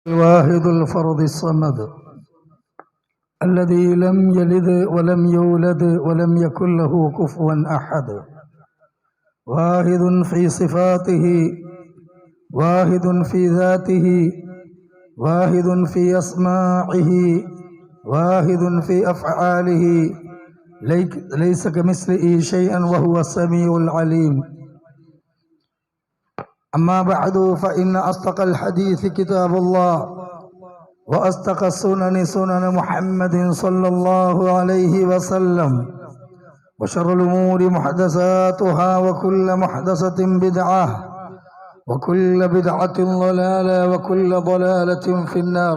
الواحد الفرد الصمد الذي لم يلد ولم يولد ولم يكن له كفوا أحد، واحد في صفاته، واحد في ذاته، واحد في أسماعه، واحد في أفعاله، ليس كمثله شيئا وهو السميع العليم. أما بعد فإن أصدق الحديث كتاب الله، وأصدق السنن سنن محمد صلى الله عليه وسلم، وشر الأمور محدثاتها، وكل محدثة بدعة، وكل بدعة ضلالة، وكل ضلالة في النار.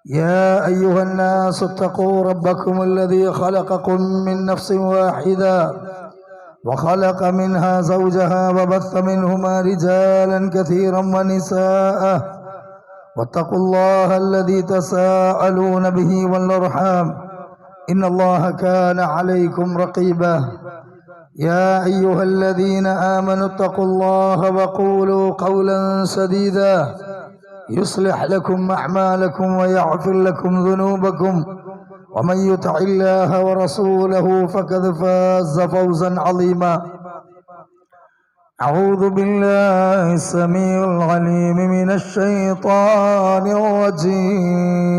يا أيها الناس اتقوا ربكم الذي خلقكم من نفس واحدة، وخلق منها زوجها، وبث منهما رجالا كثيرا ونساء، واتقوا الله الذي تساءلون به والأرحام، إن الله كان عليكم رقيبا. يا أيها الذين آمنوا اتقوا الله وقولوا قولا سديدا يصلح لكم أعمالكم ويغفر لكم ذنوبكم، ومن يطع الله ورسوله فقد فاز فوزا عظيما. أعوذ بالله السميع العليم من الشيطان الرجيم.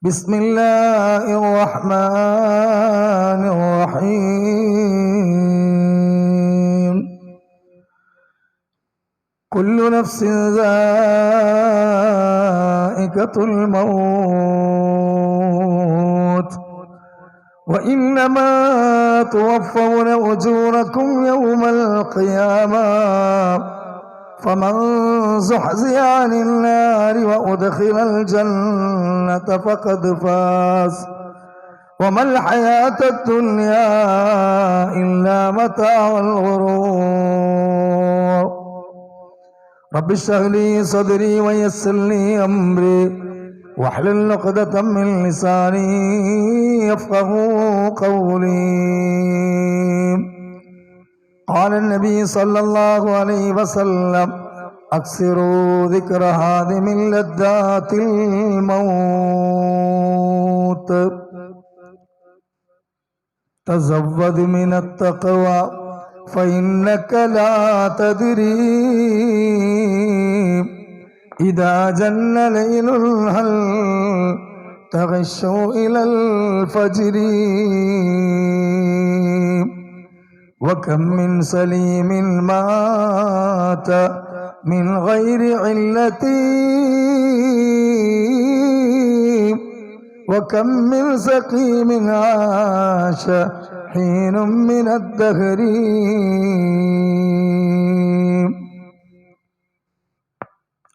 بسم الله الرحمن الرحيم. كل نفس ذائقة الموت، وإنما توفون أجوركم يوم القيامة، فمن زحزح عن النار وأدخل الجنة فقد فاز، وما الحياة الدنيا إلا متاع الغرور. رب اشرح لي صدري ويسر لي أمري، واحلل عقدة من لساني يفقهوا قولي. قال النبي صلى الله عليه وسلم: أكثروا ذكر هذه من لذات الموت، تزود من التقوى فإنك لا تدري إذا جن ليل هل تغش إلى الفجر، وكم من سليم مات من غير علة، وكم من سقيم عاش حين من الدهر.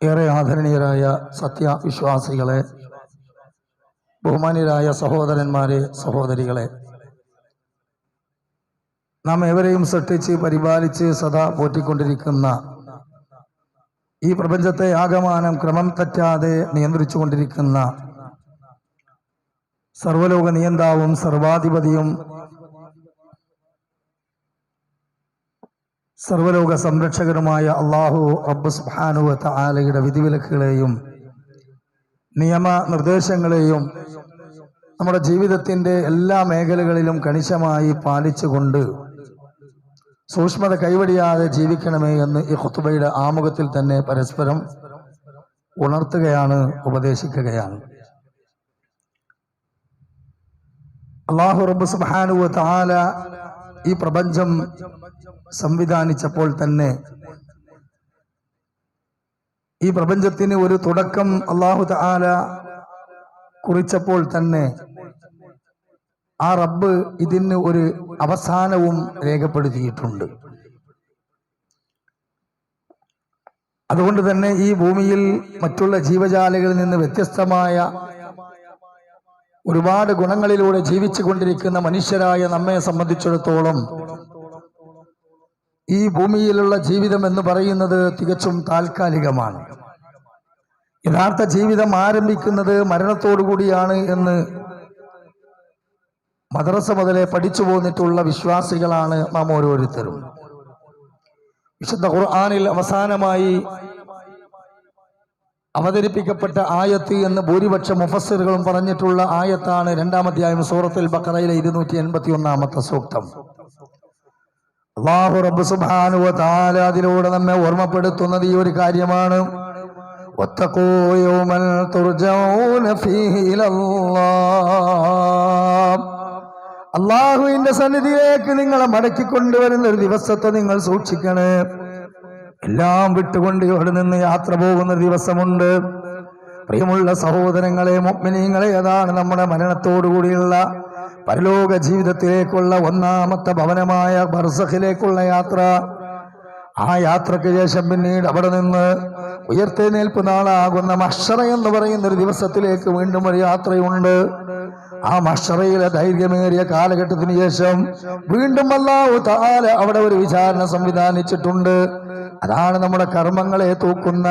ഏറെ ആദരണീയരായ സത്യവിശ്വാസികളെ, ബഹുമാന്യരായ സഹോദരന്മാരെ, സഹോദരികളെ, നാം ഏവരെയും സൃഷ്ടിച്ച് പരിപാലിച്ച് സദാ പോറ്റിക്കൊണ്ടിരിക്കുന്ന ഈ പ്രപഞ്ചത്തെ ആകമാനം ക്രമം തെറ്റാതെ നിയന്ത്രിച്ചു കൊണ്ടിരിക്കുന്ന സർവലോക നിയന്താവും സർവാധിപതിയും സർവലോക സംരക്ഷകനുമായ അല്ലാഹു റബ്ബ് സുബ്ഹാനഹു വ തആലയുടെ വിധിവിലക്കുകളെയും നിയമനിർദ്ദേശങ്ങളെയും നമ്മുടെ ജീവിതത്തിൻ്റെ എല്ലാ മേഖലകളിലും കണിശമായി പാലിച്ചുകൊണ്ട് സൂക്ഷ്മത കൈവടിയാതെ ജീവിക്കണമേ എന്ന് ഈ ഖുതുബയുടെ ആമുഖത്തിൽ തന്നെ പരസ്പരം ഉണർത്തുകയാണ്, ഉപദേശിക്കുകയാണ്. അല്ലാഹു റബ്ബ് സുബ്ഹാനഹു വ തആല ഈ പ്രപഞ്ചം സംവിധാനിച്ചപ്പോൾ തന്നെ ഈ പ്രപഞ്ചത്തിന് ഒരു തുടക്കം അല്ലാഹു തആല കുറിച്ചപ്പോൾ തന്നെ ആ റബ്ബ് ഇതിന് ഒരു അവസാനവും രേഖപ്പെടുത്തിയിട്ടുണ്ട്. അതുകൊണ്ട് തന്നെ ഈ ഭൂമിയിൽ മറ്റുള്ള ജീവജാലകളിൽ നിന്ന് വ്യത്യസ്തമായ ഒരുപാട് ഗുണങ്ങളിലൂടെ ജീവിച്ചു കൊണ്ടിരിക്കുന്ന മനുഷ്യരായ നമ്മെ സംബന്ധിച്ചിടത്തോളം ഈ ഭൂമിയിലുള്ള ജീവിതം എന്ന് പറയുന്നത് തികച്ചും താൽക്കാലികമാണ്. യഥാർത്ഥ ജീവിതം ആരംഭിക്കുന്നത് മരണത്തോടു കൂടിയാണ് എന്ന് മദ്രസ മുതലേ പഠിച്ചു പോന്നിട്ടുള്ള വിശ്വാസികളാണ് നാം ഓരോരുത്തരും. വിശുദ്ധ ഖുർആനിൽ അവസാനമായി അവതരിപ്പിക്കപ്പെട്ട ആയത്ത് എന്ന് ഭൂരിപക്ഷ മുഫസ്സിറുകളും പറഞ്ഞിട്ടുള്ള ആയത്താണ് 2-ാം അധ്യായം സൂറത്തുൽ ബഖറയിലെ 281-ാമത്തെ സൂക്തം. അല്ലാഹു റബ്ബ് സുബ്ഹാനഹു വ തആല അതിലൂടെ നമ്മെ ഓർമ്മപ്പെടുത്തുന്നത് ഈ ഒരു കാര്യമാണ്. വത്തഖൂ യൗമൻ തുർജഊന ഫീഹി ഇലല്ലാഹ്. അല്ലാഹുവിന്റെ സന്നിധിയിലേക്ക് നിങ്ങളെ മടക്കിക്കൊണ്ടുവരുന്ന ഒരു ദിവസത്തെ നിങ്ങൾ സൂക്ഷിക്കണേ. എല്ലാം വിട്ടുകൊണ്ട് ഇവിടെ നിന്ന് യാത്ര പോകുന്ന ദിവസമുണ്ട്. പ്രിയമുള്ള സഹോദരങ്ങളെ, മുഅ്മിനീങ്ങളെ, അതാണ് നമ്മുടെ മരണത്തോടുകൂടിയുള്ള പരലോക ജീവിതത്തിലേക്കുള്ള ഒന്നാമത്തെ ഭവനമായ ബർസഖിലേക്കുള്ള യാത്ര. ആ യാത്രയ്ക്ക് ശേഷം പിന്നീട് അവിടെ നിന്ന് ഉയർത്തെഴുന്നേൽപ്പ് നാളാകുന്ന മഹ്ശറ എന്ന് പറയുന്ന ഒരു ദിവസത്തിലേക്ക് വീണ്ടും ഒരു യാത്രയുണ്ട്. ആ മഹ്ശറയിലെ ദൈർഘ്യമേറിയ കാലഘട്ടത്തിന് ശേഷം വീണ്ടും അല്ലാഹു തആല അവിടെ ഒരു വിചാരണ സംവിധാനിച്ചിട്ടുണ്ട്. അതാണ് നമ്മുടെ കർമ്മങ്ങളെ തൂക്കുന്ന,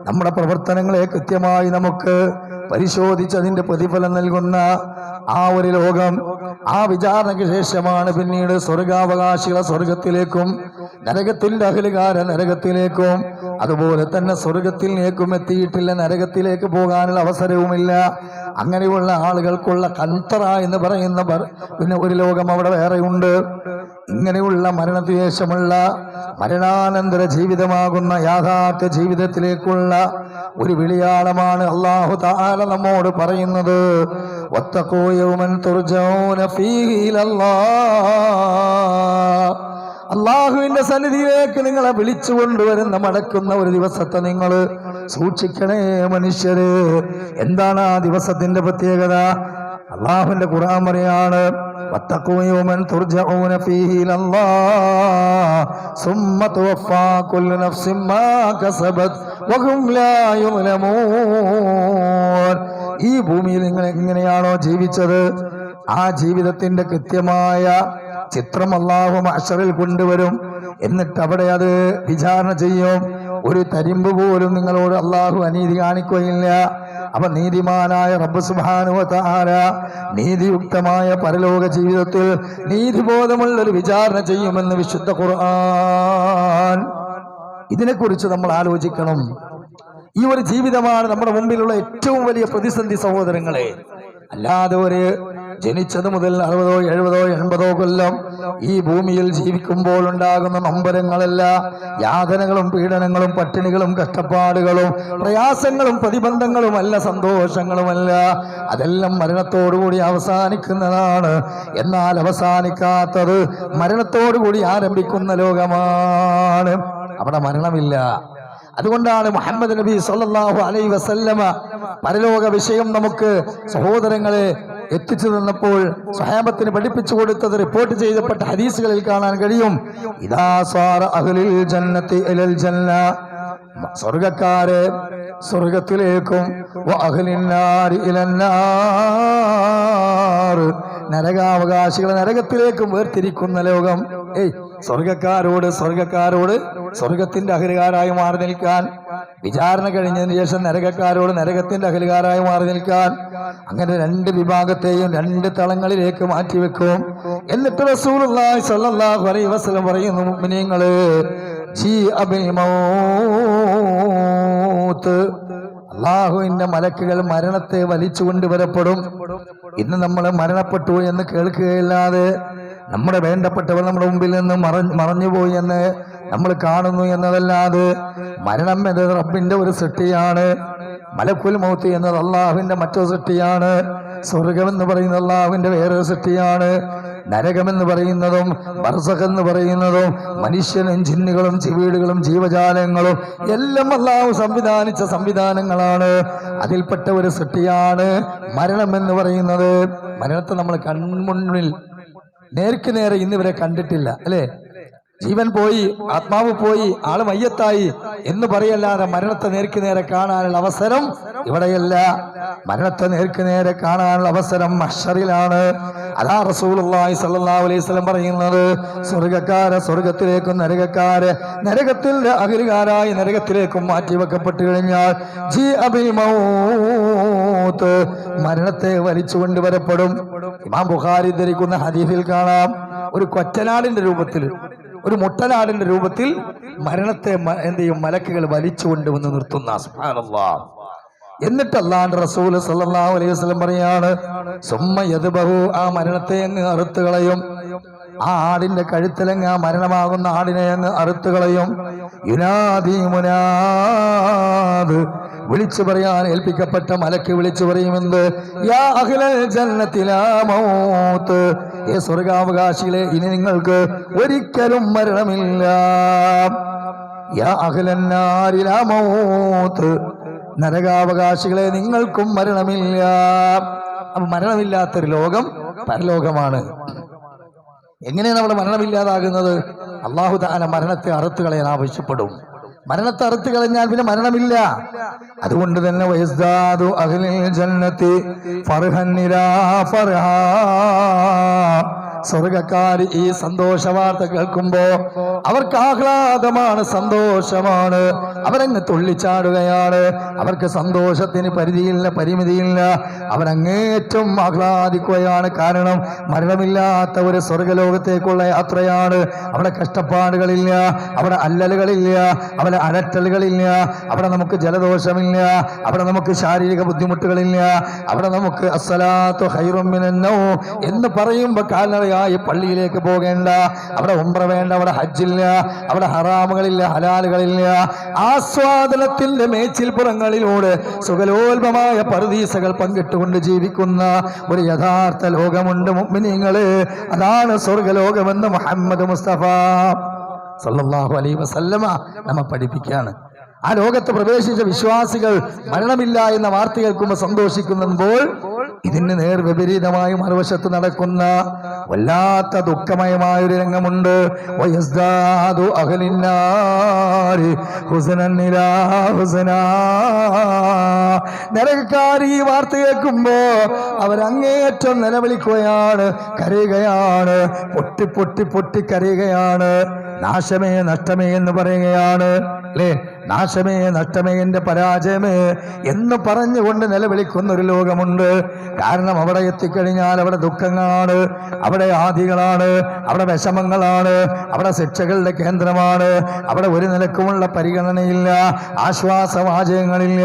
നമ്മുടെ പ്രവർത്തനങ്ങളെ കൃത്യമായി നമുക്ക് പരിശോധിച്ച് അതിന്റെ പ്രതിഫലം നൽകുന്ന ആ ഒരു ലോകം. ആ വിചാരണയ്ക്ക് ശേഷമാണ് പിന്നീട് സ്വർഗാവകാശികളെ സ്വർഗത്തിലേക്കും നരകത്തിന്റെ അഹലുകാരെ നരകത്തിലേക്കും, അതുപോലെ തന്നെ സ്വർഗത്തിലേക്കും എത്തിയിട്ടില്ല നരകത്തിലേക്ക് പോകാനുള്ള അവസരവുമില്ല. അങ്ങനെയുള്ള ആളുകൾക്കുള്ള കന്തറ എന്ന് പറയുന്ന പിന്നെ ഒരു ലോകം അവിടെ വേറെയുണ്ട്. ഇങ്ങനെയുള്ള മരണത്തിന് ശേഷമുള്ള മരണാനന്തര ജീവിതമാകുന്ന യാഥാർത്ഥ്യ ജീവിതത്തിലേക്കുള്ള ഒരു വിളിയാളമാണ് അല്ലാഹു തആല നമ്മോട് പറയുന്നത്. വത്തഖൂ യൗമൻ തുർജഊന ഫീഹി ഇലല്ലാഹ്. അല്ലാഹുവിന്റെ സന്നിധിയിലേക്ക് നിങ്ങളെ വിളിച്ചുകൊണ്ടുവരുന്ന മടക്കുന്ന ഒരു ദിവസത്തെ നിങ്ങൾ സൂക്ഷിക്കണേ മനുഷ്യര്. എന്താണ് ആ ദിവസത്തിന്റെ പ്രത്യേകത? അല്ലാഹുവിന്റെ ഖുർആൻ പറയാണ്, വത്തഖൂ യൗമൻ തുർജഊന ഫീഹി ഇലല്ലാഹ് സുമ്മ തുവഫാ കുല്ലു നഫ്സിൻ മാ കസബത് വഹും ലാ യുളമൂൻ. ഈ ഭൂമിയിൽ നിങ്ങൾ എങ്ങനെയാണോ ജീവിച്ചത്, ആ ജീവിതത്തിന്റെ കൃത്യമായ ചിത്രം അല്ലാഹു മഹ്ശറിൽ കൊണ്ടുവരും. എന്നിട്ട് അവിടെ അത് വിചാരണ ചെയ്യും. ഒരു തരിമ്പ് പോലും നിങ്ങളോട് അല്ലാഹു അനീതി കാണിക്കുകയില്ല. അപ്പൊ നീതിമാനായ റബ്ബ് സുബ്ഹാനഹു വ തആല നീതിയുക്തമായ പരലോക ജീവിതത്തിൽ നീതിബോധമുള്ള ഒരു വിചാരണ ചെയ്യുമെന്ന് വിശുദ്ധ ഖുർആൻ. ഇതിനെക്കുറിച്ച് നമ്മൾ ആലോചിക്കണം. ഈ ഒരു ജീവിതമാണ് നമ്മുടെ മുമ്പിലുള്ള ഏറ്റവും വലിയ പ്രതിസന്ധി സഹോദരങ്ങളെ. അല്ലാതെ ഒരു ജനിച്ചത് മുതൽ 60, 70, 80 കൊല്ലം ഈ ഭൂമിയിൽ ജീവിക്കുമ്പോൾ ഉണ്ടാകുന്ന നൊമ്പരങ്ങളല്ല, യാതനകളും പീഡനങ്ങളും പട്ടിണികളും കഷ്ടപ്പാടുകളും പ്രയാസങ്ങളും പ്രതിബന്ധങ്ങളുമല്ല, സന്തോഷങ്ങളുമല്ല. അതെല്ലാം മരണത്തോടുകൂടി അവസാനിക്കുന്നതാണ്. എന്നാൽ അവസാനിക്കാത്തത് മരണത്തോടുകൂടി ആരംഭിക്കുന്ന ലോകമാണ്. അവിടെ മരണമില്ല. അതുകൊണ്ടാണ് മുഹമ്മദ് നബി സല്ലല്ലാഹു അലൈഹി വസല്ലമ പരലോക വിഷയം നമുക്ക് സഹോദരങ്ങളെ എത്തിച്ചു തന്നപ്പോൾ സ്വഹാബത്തിന് പഠിപ്പിച്ചു കൊടുത്തത് റിപ്പോർട്ട് ചെയ്യപ്പെട്ട ഹദീസുകളിൽ കാണാൻ കഴിയും. ഇദാ സാറ അഹ്ലുൽ ജന്നത്തി ഇലൽ ജന്ന, സ്വർഗ്ഗക്കാരെ സ്വർഗ്ഗത്തിലേക്കും വ അഹ്ലുൻ നാരി ഇലൻ നാർ, നരകാവകാശികളെ നരകത്തിലേക്കും വേർതിരിക്കുന്ന ലോകം. സ്വർഗക്കാരോട് സ്വർഗത്തിന്റെ അഹലുകാരായി മാറി നിൽക്കാൻ, വിചാരണ കഴിഞ്ഞതിന് ശേഷം നരകക്കാരോട് നരകത്തിന്റെ അഹലുകാരായി മാറി നിൽക്കാൻ, അങ്ങനെ രണ്ട് വിഭാഗത്തെയും രണ്ട് തളങ്ങളിലേക്ക് മാറ്റിവെക്കും. എന്നിട്ട് റസൂലുള്ളാഹി സ്വല്ലല്ലാഹു അലൈഹി വസല്ലം പറയുന്നു, മുഅ്മിനീങ്ങളെ, അല്ലാഹുവിന്റെ മലക്കുകൾ മരണത്തെ വലിച്ചു കൊണ്ടുവരപ്പെടും. ഇന്ന് നമ്മൾ മരണപ്പെട്ടു എന്ന് കേൾക്കുകയല്ലാതെ നമ്മുടെ വേണ്ടപ്പെട്ടവർ നമ്മുടെ മുമ്പിൽ നിന്ന് മറഞ്ഞുപോയി എന്ന് നമ്മൾ കാണുന്നു എന്നതല്ലാതെ, മരണം എന്നത് റബ്ബിന്റെ ഒരു സൃഷ്ടിയാണ്. മലക്കുൽ മൗത്ത് എന്നത് അള്ളാഹുവിന്റെ മറ്റൊരു സൃഷ്ടിയാണ്. സ്വർഗമെന്ന് പറയുന്നത് അള്ളാഹുവിന്റെ വേറൊരു സൃഷ്ടിയാണ്. നരകമെന്ന് പറയുന്നതും ബർസഖ് എന്ന് പറയുന്നതും മനുഷ്യനും ജിന്നുകളും വീടുകളും ജീവജാലങ്ങളും എല്ലാം അള്ളാഹു സംവിധാനിച്ച സംവിധാനങ്ങളാണ്. അതിൽപ്പെട്ട ഒരു സൃഷ്ടിയാണ് മരണം എന്ന് പറയുന്നത്. മരണത്തെ നമ്മൾ കൺമുന്നിൽ നേർക്ക് നേരെ ഇന്നിവരെ കണ്ടിട്ടില്ല, അല്ലേ? ജീവൻ പോയി, ആത്മാവ് പോയി, ആള് മയ്യത്തായി എന്ന് പറയല്ലാതെ മരണത്തെ നേർക്ക് നേരെ കാണാനുള്ള അവസരം ഇവിടെയല്ല. മരണത്തെ നേർക്ക് നേരെ കാണാനുള്ള അവസരം മഹ്ശറിലാണ്. അതാ റസൂലുള്ളാഹി സ്വല്ലല്ലാഹു അലൈഹി വസല്ലം പറയുന്നത്, സ്വർഗ്ഗക്കാരെ സ്വർഗ്ഗത്തിലേക്കും നരകക്കാരെ നരകത്തിന്റെ അഖിലുകാരായി നരകത്തിലേക്കും മാറ്റിവെക്കപ്പെട്ടു കഴിഞ്ഞാൽ ജിഅബിൽ മൗത്ത്, മരണത്തെ വലിച്ചു കൊണ്ടുവരപ്പെടും. ഇമാം ബുഖാരി ധരിക്കുന്ന ഹദീസിൽ കാണാം, ഒരു കൊറ്റനാടിന്റെ രൂപത്തിൽ ഒരു മുട്ടനാടിന്റെ രൂപത്തിൽ മരണത്തെ എന്ത് ചെയ്യും? മലക്കുകൾ വലിച്ചു കൊണ്ടുവന്ന് നിർത്തുന്ന. സുബ്ഹാനല്ലാഹ്. എന്നിട്ട് അല്ലാഹുവിന്റെ റസൂൽ സല്ലല്ലാഹു അലൈഹി വസല്ലം പറയാണ്, സുമ്മ യദ്ബഹു, ആ മരണത്തെ അങ്ങ് അറുത്ത് കളയും. ആ ആടിന്റെ കഴുത്തിലങ്ങ് ആ മരണമാകുന്ന ആടിനെ അങ്ങ് അറുത്ത് കളയും. യുനാദി മുനാദ്, വിളിച്ചു പറയാൻ ഏൽപ്പിക്കപ്പെട്ട മലക്ക് വിളിച്ചു പറയുമെന്ന്, യാ അഹ്ലൽ ജന്നത്തി ലാ മൗത്ത്, ഏ സ്വർഗാവകാശികളെ, ഇനി നിങ്ങൾക്ക് ഒരിക്കലും മരണമില്ല. യാ അഹ്ലൻ നാരി ലാ മൗത്ത്, നരകാവകാശികളെ, നിങ്ങൾക്കും മരണമില്ല. അപ്പൊ മരണമില്ലാത്തൊരു ലോകം പരലോകമാണ്. എങ്ങനെയാണ് അവിടെ മരണമില്ലാതാകുന്നത്? അല്ലാഹു തആല മരണത്തെ അറുത്ത് കളയാൻ ആവശ്യപ്പെടും. മരണത്തെ അറുത്ത് കളഞ്ഞാൽ പിന്നെ മരണമില്ല. അതുകൊണ്ട് തന്നെ വയസ്ദാദു അഹ്ലുൽ ജന്നത്തി ഫർഹൻ ഇലാ ഫർഹാ, സ്വർഗക്കാര് ഈ സന്തോഷ വാർത്ത കേൾക്കുമ്പോ അവർക്ക് ആഹ്ലാദമാണ്, സന്തോഷമാണ്. അവരങ്ങ് തുള്ളിച്ചാടുകയാണ്. അവർക്ക് സന്തോഷത്തിന് പരിധിയില്ല, പരിമിതിയില്ല. അവരങ്ങേറ്റം ആഹ്ലാദിക്കുകയാണ്. കാരണം മരണമില്ലാത്ത ഒരു സ്വർഗലോകത്തേക്കുള്ള യാത്രയാണ്. അവിടെ കഷ്ടപ്പാടുകളില്ല, അവിടെ അല്ലലുകളില്ല, അവിടെ അലറ്റലുകളില്ല, അവിടെ നമുക്ക് ജലദോഷമില്ല, അവിടെ നമുക്ക് ശാരീരിക ബുദ്ധിമുട്ടുകളില്ല, അവിടെ നമുക്ക് അസ്സലാത്തു ഖൈറും മിനൻ നൗം എന്ന് പറയുമ്പോൾ കാൽനടയായി പള്ളിയിലേക്ക് പോകേണ്ട, അവിടെ ഉംറ വേണ്ട, അവിടെ ഹജ്ജില്ല, അവിടെ ഹറാമുകളില്ല, ഹലാലുകളില്ല. ആസ്വാദനത്തിന്റെ മേച്ചിൽപ്പുറങ്ങളിലൂടെ സുഖലോൽപമായ പറുദീസകൾ പങ്കിട്ടുകൊണ്ട് ജീവിക്കുന്ന ഒരു യഥാർത്ഥ ലോകമുണ്ട് മുഅ്മിനീങ്ങളെ. അതാണ് സ്വർഗലോകമെന്ന് മുഹമ്മദ് മുസ്തഫ സല്ലല്ലാഹു അലൈഹി വസല്ലമ നമ്മെ പഠിപ്പിക്കുകയാണ്. ആ ലോകത്ത് പ്രവേശിച്ച വിശ്വാസികൾ മരണമില്ല എന്ന വാർത്ത കേൾക്കുമ്പോൾ സന്തോഷിക്കുമ്പോൾ, ഇതിന് നേർ വിപരീതമായി മറുവശത്ത് നടക്കുന്ന വല്ലാത്ത ദുഃഖമയമായൊരു രംഗമുണ്ട്. വയസ്ദാദു അഹ്ലുന്നാരി ഹുസ്നൻ ഇലാ ഹുസ്നാ, നരകക്കാർ ഈ വാർത്ത കേൾക്കുമ്പോ അവരങ്ങേറ്റം നിലവിളിക്കുകയാണ്, കരയുകയാണ്, പൊട്ടി പൊട്ടി പൊട്ടി കരയുകയാണ്. നാശമേ നഷ്ടമേ എന്ന് പറയുകയാണ്, അല്ലേ? നാശമേ നഷ്ടമേ, എന്റെ പരാജയമേ എന്ന് പറഞ്ഞുകൊണ്ട് നിലവിളിക്കുന്ന ഒരു ലോകമുണ്ട്. കാരണം അവിടെ എത്തിക്കഴിഞ്ഞാൽ അവിടെ ദുഃഖങ്ങളാണ്, അവിടെ ആദികളാണ്, അവിടെ വിഷമങ്ങളാണ്, അവിടെ ശിക്ഷകളുടെ കേന്ദ്രമാണ്. അവിടെ ഒരു നിലക്കുമുള്ള പരിഗണനയില്ല, ആശ്വാസവാചകങ്ങളില്ല,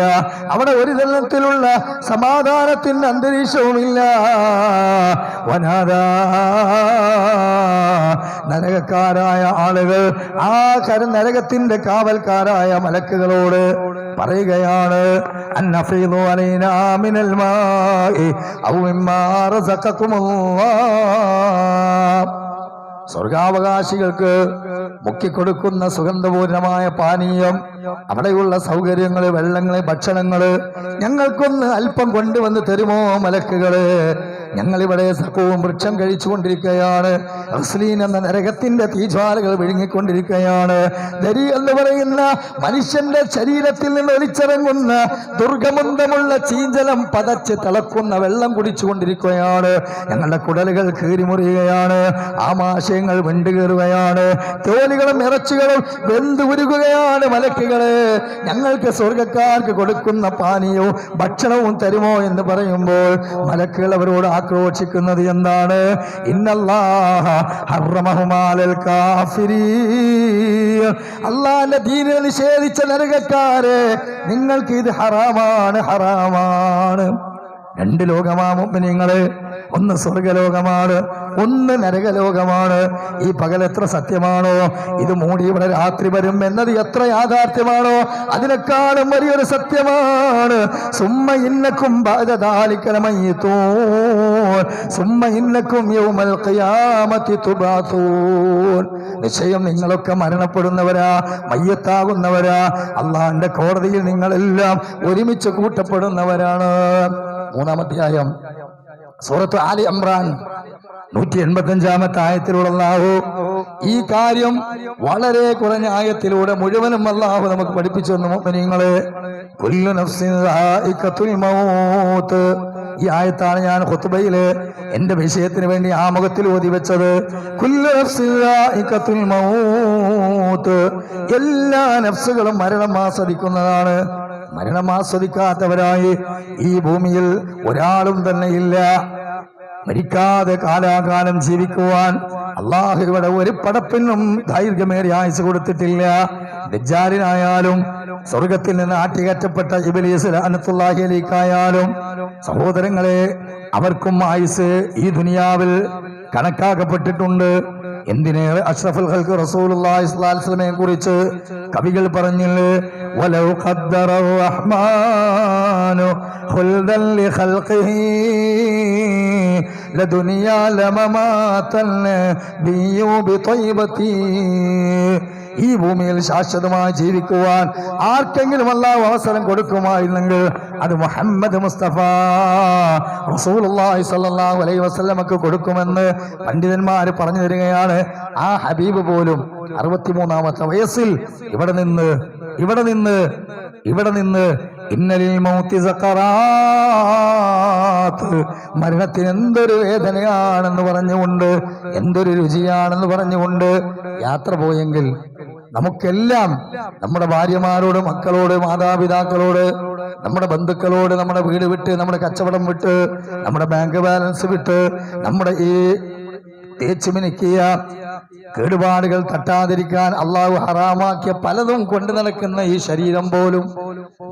അവിടെ ഒരു തരത്തിലുള്ള സമാധാനത്തിന്റെ അന്തരീക്ഷവുമില്ല. വനാദാ, നരകക്കാരായ ആളുകൾ ആ നരകത്തിന്റെ കാവൽക്കാരായ മലക്കുകളോട് പറയുകയാണ്, അന്നഫീദു അലൈനാ മിനൽ മാഇ ഔ മിമ്മാ റസഖകുമുല്ലാഹ്, സ്വർഗാവകാശികൾക്ക് മുക്കിക്കൊടുക്കുന്ന സുഗന്ധപൂർണമായ പാനീയം, അവിടെയുള്ള സൗകര്യങ്ങള്, വെള്ളങ്ങള്, ഭക്ഷണങ്ങള് ഞങ്ങൾക്കൊന്ന് അല്പം കൊണ്ടുവന്ന് തരുമോ മലക്കുകള്? ഞങ്ങളിവിടെ സഖവും വൃക്ഷം കഴിച്ചുകൊണ്ടിരിക്കുകയാണ്. റസ്ലീൻ എന്ന നരകത്തിന്റെ തീജ്വാലകൾ വിഴുങ്ങിക്കൊണ്ടിരിക്കുകയാണ്. ദരി എന്ന് പറയുന്ന മനുഷ്യന്റെ ശരീരത്തിൽ നിന്ന് ഒലിച്ചിറങ്ങുന്ന ദുർഗമന്ധമുള്ള ചീഞ്ചലം പതച്ച് തിളക്കുന്ന വെള്ളം കുടിച്ചുകൊണ്ടിരിക്കുകയാണ്. ഞങ്ങളുടെ കുടലുകൾ കീറിമുറിയുകയാണ്, ആമാശയങ്ങൾ വെണ്ടുകയറുകയാണ്, തോലുകളും ഇറച്ചികളും വെന്ത് ഉരുകുകയാണ്. മലക്കുകളെ, ഞങ്ങൾക്ക് സ്വർഗക്കാർക്ക് കൊടുക്കുന്ന പാനീയവും ഭക്ഷണവും തരുമോ എന്ന് പറയുമ്പോൾ മലക്കുകൾ അവരോട് ആക്രോശിക്കുന്നത് എന്താണ്? ഇന്നല്ലാഹ ഹറമഹുമാ അലൽ കാഫിരീൻ, അല്ലാഹുവിന്റെ ദീനിനെ നിഷേധിച്ച നരകക്കാരെ, നിങ്ങൾക്ക് ഇത് ഹറാമാണ്, ഹറാമാണ്. രണ്ട് ലോകമാ മുഅ്മിനീങ്ങളെ, ഒന്ന് സ്വർഗലോകമാണ്, ഒന്ന് നരകലോകമാണ്. ഈ പകൽ എത്ര സത്യമാണോ, ഇത് മൂടി ഇവിടെ രാത്രി വരും എന്നത് എത്ര യാഥാർത്ഥ്യമാണോ, അതിനേക്കാളും വലിയൊരു സത്യമാണ്. സുമ്മ ഇന്നക്കും ബഅദ ദാലിക ലമയ്യിതൂൻ സുമ്മ ഇന്നക്കും യൗമൽ ഖിയാമത്തി തുബഅതൂൻ, നിശ്ചയം നിങ്ങളൊക്കെ മരണപ്പെടുന്നവരാ, മയ്യത്താകുന്നവരാ. അള്ളാഹുവിന്റെ കോടതിയിൽ നിങ്ങളെല്ലാം ഒരുമിച്ച് കൂട്ടപ്പെടുന്നവരാണ്. 3-ാം അധ്യായം സൂറത്ത് ആലി ഇംറാൻ 185-ാമത്തെ ആയത്തിലൂടെ അല്ലാഹു ഈ കാര്യം വളരെ കുറഞ്ഞ ആയത്തിലൂടെ മുഴുവനും അല്ലാഹു നമുക്ക് പഠിപ്പിച്ചു തന്നു. മുഅ്മിനീങ്ങളെ, കുല്ലു നഫ്സിൻ ദാഇഖത്തുൽ മൗത്ത്, ഈ ആയത്താണ് ഞാൻ ഖുത്ബയില് എന്റെ വിഷയത്തിന് വേണ്ടി ആമുഖത്തിൽ ഓതി വെച്ചത്. കുല്ലു നഫ്സിൻ ദാഇഖത്തുൽ മൗത്ത്, എല്ലാ നഫ്സുകളും മരണം ആസ്വദിക്കുന്നതാണ്. മരണം ആസ്വദിക്കാത്തവരായി ഈ ഭൂമിയിൽ ഒരാളും തന്നെ ഇല്ല. മരിക്കാതെ കാലാകാലം ജീവിക്കുവാൻ അള്ളാഹു ഇവിടെ ഒരു പടപ്പിനും ദൈർഘ്യമേറിയ ആയുസ് കൊടുത്തിട്ടില്ല. ദജ്ജാലിനായാലും സ്വർഗത്തിൽ നിന്ന് ആട്ടികറ്റപ്പെട്ട ഇബ്ലീസ് ലഅനത്തുല്ലാഹി അലൈഹിയായാലും സഹോദരങ്ങളെ, അവർക്കും ആയുസ് ഈ ദുനിയാവിൽ കണക്കാക്കപ്പെട്ടിട്ടുണ്ട്. എന്തിനേറെ അഷ്റഫുൽ ഖൽഖ് റസൂലുള്ളാഹി സ്വല്ലല്ലാഹു അലൈഹി വസല്ലമയെ കുറിച്ച് കവികൾ പറഞ്ഞില്ലേ, വലൗ ഖദ്ദറ റഹ്മാനു ഖുൽദൻ ലിഖൽഖിഹി ലദുനിയാ ലമമാതൻ ബിയു ബിതൈബതി. ഈ ഭൂമിയിൽ ശാശ്വതമായി ജീവിക്കുവാൻ ആർക്കെങ്കിലും അല്ലാഹു അവസരം കൊടുക്കുമായിരുന്നെങ്കിൽ അത് മുഹമ്മദ് മുസ്തഫ റസൂലുള്ളാഹി സ്വല്ലല്ലാഹു അലൈഹി വസല്ലമക്ക് കൊടുക്കുമെന്ന് പണ്ഡിതന്മാർ പറഞ്ഞു തരികയാണ്. ആ ഹബീബ് പോലും 63-ാമത്തെ വയസ്സിൽ ഇവിടെ നിന്ന് ഇന്നലിൽ മൗതി സഖറാത്ത്, മരണത്തിന് എന്തൊരു വേദനയാണെന്ന് പറഞ്ഞുകൊണ്ട്, എന്തൊരു രുചിയാണെന്ന് പറഞ്ഞുകൊണ്ട് യാത്ര പോയെങ്കിൽ നമുക്കെല്ലാം നമ്മുടെ ഭാര്യമാരോട്, മക്കളോട്, മാതാപിതാക്കളോട്, നമ്മുടെ ബന്ധുക്കളോട്, നമ്മുടെ വീട് വിട്ട്, നമ്മുടെ കച്ചവടം വിട്ട്, നമ്മുടെ ബാങ്ക് ബാലൻസ് വിട്ട്, നമ്മുടെ ഈ തേച്ചുമിനുക്കിയ കേടുപാടുകൾ തട്ടാതിരിക്കാൻ അള്ളാഹു ഹറാമാക്കിയ പലതും കൊണ്ടു നടക്കുന്ന ഈ ശരീരം പോലും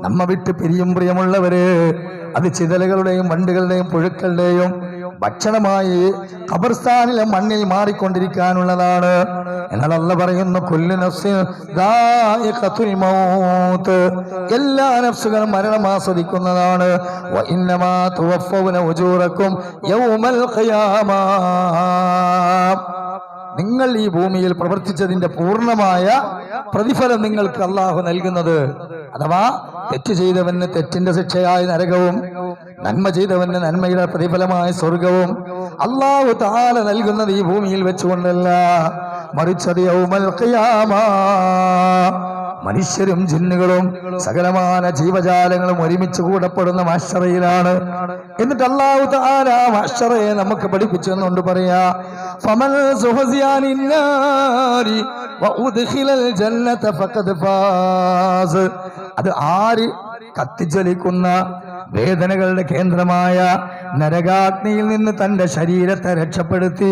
നമ്മ വിട്ട് പിരിയും പ്രിയമുള്ളവര്, അത് ചിതലുകളുടെയും വണ്ടുകളുടെയും പുഴുക്കളുടെയും ഭക്ഷണമായി ഖബർസ്ഥാനിലെ മണ്ണിൽ മാറിക്കൊണ്ടിരിക്കാനുള്ളതാണ്. എന്നാൽ അല്ലാഹു പറയുന്നു, കുല്ലു നഫ്സിൻ ദായിഖത്തുൽ മൗത്ത്, എല്ലാ നഫ്സുകളും മരണം ആസ്വദിക്കുന്നതാണ്. വ ഇന്നമാ തുവഫൗന ഉജൂറക്കും യൗമൽ ഖിയാമ, നിങ്ങൾ ഈ ഭൂമിയിൽ പ്രവർത്തിച്ചതിന്റെ പൂർണ്ണമായ പ്രതിഫലം നിങ്ങൾക്ക് അള്ളാഹു നൽകുന്നത്. അഥവാ തെറ്റ് ചെയ്തവന് തെറ്റിന്റെ ശിക്ഷയായ നരകവും നന്മ ചെയ്തവന് നന്മയുടെ പ്രതിഫലമായ സ്വർഗവും അള്ളാഹു തആല നൽകുന്നത് ഈ ഭൂമിയിൽ വെച്ചുകൊണ്ടല്ല, മറിച്ചത് യൗമൽ ഖിയാമ. മനുഷ്യരും ജിന്നുകളും സകലമാന ജീവജാലങ്ങളും ഒരുമിച്ച് കൂടപ്പെടുന്ന മഹ്ശറയിലാണ്. എന്നിട്ട് അല്ലാഹു തആല മഹ്ശറയെ നമുക്ക് പഠിപ്പിച്ചു എന്നുകൊണ്ട് പറയാ, ഫമൻ സുഹസിയാനിൻ നാരി വഉദ്ഖിലൽ ജന്നത ഫഖദ് ഫാസ്. അത് ആര് കത്തിജ്വലിക്കുന്ന വേദനകളുടെ കേന്ദ്രമായ നരകാഗ്നിയിൽ നിന്ന് തന്റെ ശരീരത്തെ രക്ഷപ്പെടുത്തി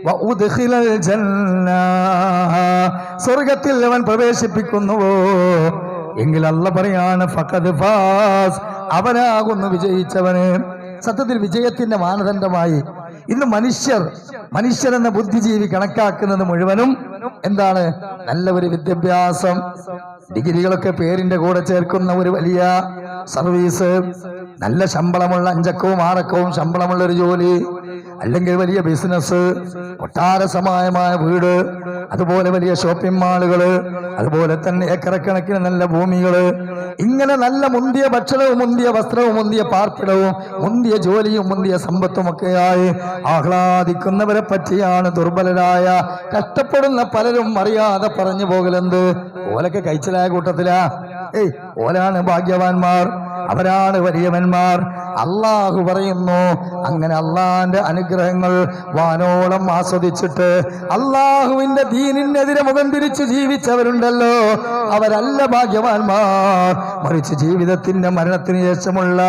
വഉദ്ഖിലൽ ജന്ന, സ്വർഗത്തിൽ അവൻ പ്രവേശിപ്പിക്കുന്നുവോ എങ്കിൽ അല്ലാഹു പറയാണ് ഫഖദ് ഫാസ്, അവനാകുന്നു വിജയിച്ചവന്. സത്യത്തിൽ വിജയത്തിന്റെ മാനദണ്ഡമായി ഇന്ന് മനുഷ്യരെന്ന ബുദ്ധിജീവി കണക്കാക്കുന്നത് മുഴുവനും എന്താണ്? നല്ല ഒരു വിദ്യാഭ്യാസം, ഡിഗ്രികളൊക്കെ പേരിന്റെ കൂടെ ചേർക്കുന്ന ഒരു വലിയ സർവീസ്, നല്ല ശമ്പളമുള്ള 5 അക്കവും 6 അക്കവും ശമ്പളമുള്ള ഒരു ജോലി, അല്ലെങ്കിൽ വലിയ ബിസിനസ്, കൊട്ടാര സമാനമായ വീട്, അതുപോലെ വലിയ ഷോപ്പിംഗ് മാളുകള്, അതുപോലെ തന്നെ ഏക്കറക്കണക്കിന് നല്ല ഭൂമികള്, ഇങ്ങനെ നല്ല മുന്തിയ ഭക്ഷണവും മുന്തിയ വസ്ത്രവും മുന്തിയ പാർപ്പിടവും മുന്തിയ ജോലിയും മുന്തിയ സമ്പത്തുമൊക്കെയായി ആഹ്ലാദിക്കുന്നവരെ പറ്റിയാണ് ദുർബലരായ കഷ്ടപ്പെടുന്ന പലരും അറിയാതെ പറഞ്ഞു പോകലെന്ത്? ഓലൊക്കെ കഴിച്ചലായ കൂട്ടത്തിലാ. ഓലാണ് ഭാഗ്യവാന്മാർ, അവരാണ് വലിയവന്മാർ. അള്ളാഹു പറയുന്നു, അങ്ങനെ അള്ളാന്റെ അനുഗ്രഹങ്ങൾ വാനോളം ആസ്വദിച്ചിട്ട് അള്ളാഹുവിന്റെ ദീനിനെതിരെ മുഖം തിരിച്ച് ജീവിച്ചവരുണ്ടല്ലോ, അവരല്ല ഭാഗ്യവാന്മാർ. മറിച്ച് ജീവിതത്തിന്റെ മരണത്തിന് ശേഷമുള്ള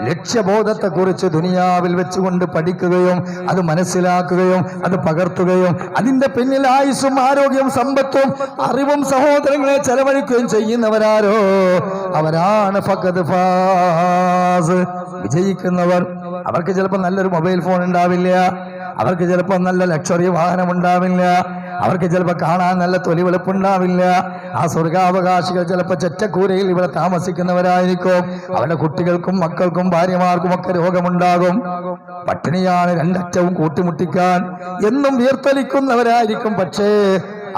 ലക്ഷ്യബോധത്തെ കുറിച്ച് ദുനിയാവിൽ വെച്ചുകൊണ്ട് പഠിക്കുകയും അത് മനസ്സിലാക്കുകയും അത് പകർത്തുകയും അതിന്റെ പിന്നിൽ ആയുസ്സും ആരോഗ്യവും സമ്പത്തും അറിവും സഹോദരങ്ങളെ ചെലവഴിക്കുകയും ചെയ്യുന്നവരാരോ അവരാണ് ഫഖദ് ഫാസ്, വിജയിക്കുന്നവർ. അവർക്ക് ചിലപ്പോൾ നല്ലൊരു മൊബൈൽ ഫോൺ ഉണ്ടാവില്ല, അവർക്ക് ചിലപ്പോൾ നല്ല ലക്ഷറി വാഹനം ഉണ്ടാവില്ല, അവർക്ക് ചിലപ്പോൾ കാണാൻ നല്ല തൊലി വെളുപ്പുണ്ടാവില്ല. ആ സ്വർഗാവകാശികൾ ചിലപ്പോൾ ചെറ്റക്കൂരയിൽ ഇവിടെ താമസിക്കുന്നവരായിരിക്കും. അവരുടെ കുട്ടികൾക്കും മക്കൾക്കും ഭാര്യമാർക്കും ഒക്കെ രോഗമുണ്ടാകും. പട്ടിണിയാണ് രണ്ടറ്റവും കൂട്ടിമുട്ടിക്കാൻ എന്നും വീർത്തലിക്കുന്നവരായിരിക്കും. പക്ഷേ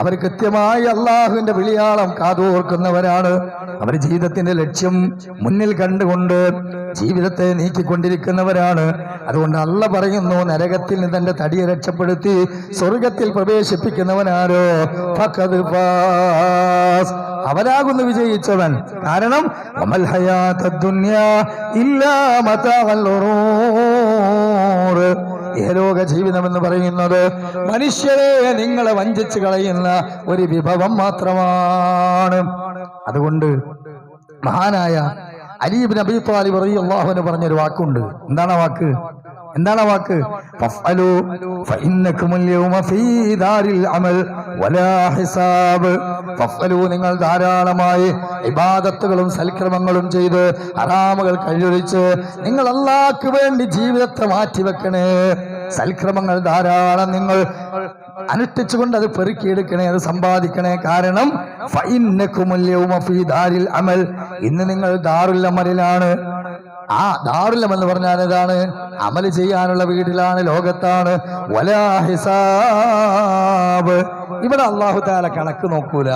അവർ കൃത്യമായി അള്ളാഹുവിന്റെ വിളിയാളം കാതോർക്കുന്നവരാണ്. അവർ ജീവിതത്തിന്റെ ലക്ഷ്യം മുന്നിൽ കണ്ടുകൊണ്ട് ജീവിതത്തെ നീക്കിക്കൊണ്ടിരിക്കുന്നവരാണ്. അതുകൊണ്ട് അല്ലാഹു പറയുന്നു, നരകത്തിൽ നിന്ന് തന്റെ തടിയെ രക്ഷപ്പെടുത്തി സ്വർഗത്തിൽ പ്രവേശിപ്പിക്കുന്നവനാരോ ഫഖദ് ഫാസ്, അവനാകുന്നു വിജയിച്ചവൻ. കാരണം വമൽ ഹയാത്തുദ് ദുനിയാ ഇല്ലാ മതാഉൽ ഖുറൂർ, ഏലോക ജീവിതം എന്ന് പറയുന്നത് മനുഷ്യരെ നിങ്ങളെ വഞ്ചിച്ച് കളയുന്ന ഒരു വിഭവം മാത്രമാണ്. അതുകൊണ്ട് മഹാനായ അലി ഇബ്നു അബീ ത്വാലിബ് റളിയല്ലാഹു അൻഹു പറഞ്ഞൊരു വാക്കുണ്ട്. എന്താണ് ആ വാക്ക്? എന്താണ് ആ വാക്ക്? ഫഫ്അലു ഫഇന്നകുമുൽ യൗമ ഫീ ദാരിൽ അമൽ വലാ ഹിസാബ്. ഫഫ്അലു, നിങ്ങൾ ധാരാളമായി ഇബാദത്തുകളും സൽക്രമങ്ങളും ചെയ്ത് ഹറാമുകൾ കഴിയൊഴിച്ച് നിങ്ങൾ അല്ലാഹുവിന് വേണ്ടി ജീവിതത്തെ മാറ്റിവെക്കണേ. സൽക്രമങ്ങൾ ധാരാളം നിങ്ങൾ അനുഷ്ഠിച്ചുകൊണ്ട് അത് പെറുക്കിയെടുക്കണേ, അത് സമ്പാദിക്കണേ. കാരണം ഫഇന്നകുമുൽ യൗമ ഫീ ദാരിൽ അമൽ, ഇന്ന് നിങ്ങൾ ദാറുൽ അമലിലാണ്. ആ ദാറുൽ അമൽ എന്ന് പറഞ്ഞാൽ ഏതാണ്? അമൽ ചെയ്യാനുള്ള വീട്ടിലാണ്, ലോകത്താണ്. വലാ ഹിസാബ്, ഇവിടെ അല്ലാഹു തആല കണക്ക് നോക്കൂല.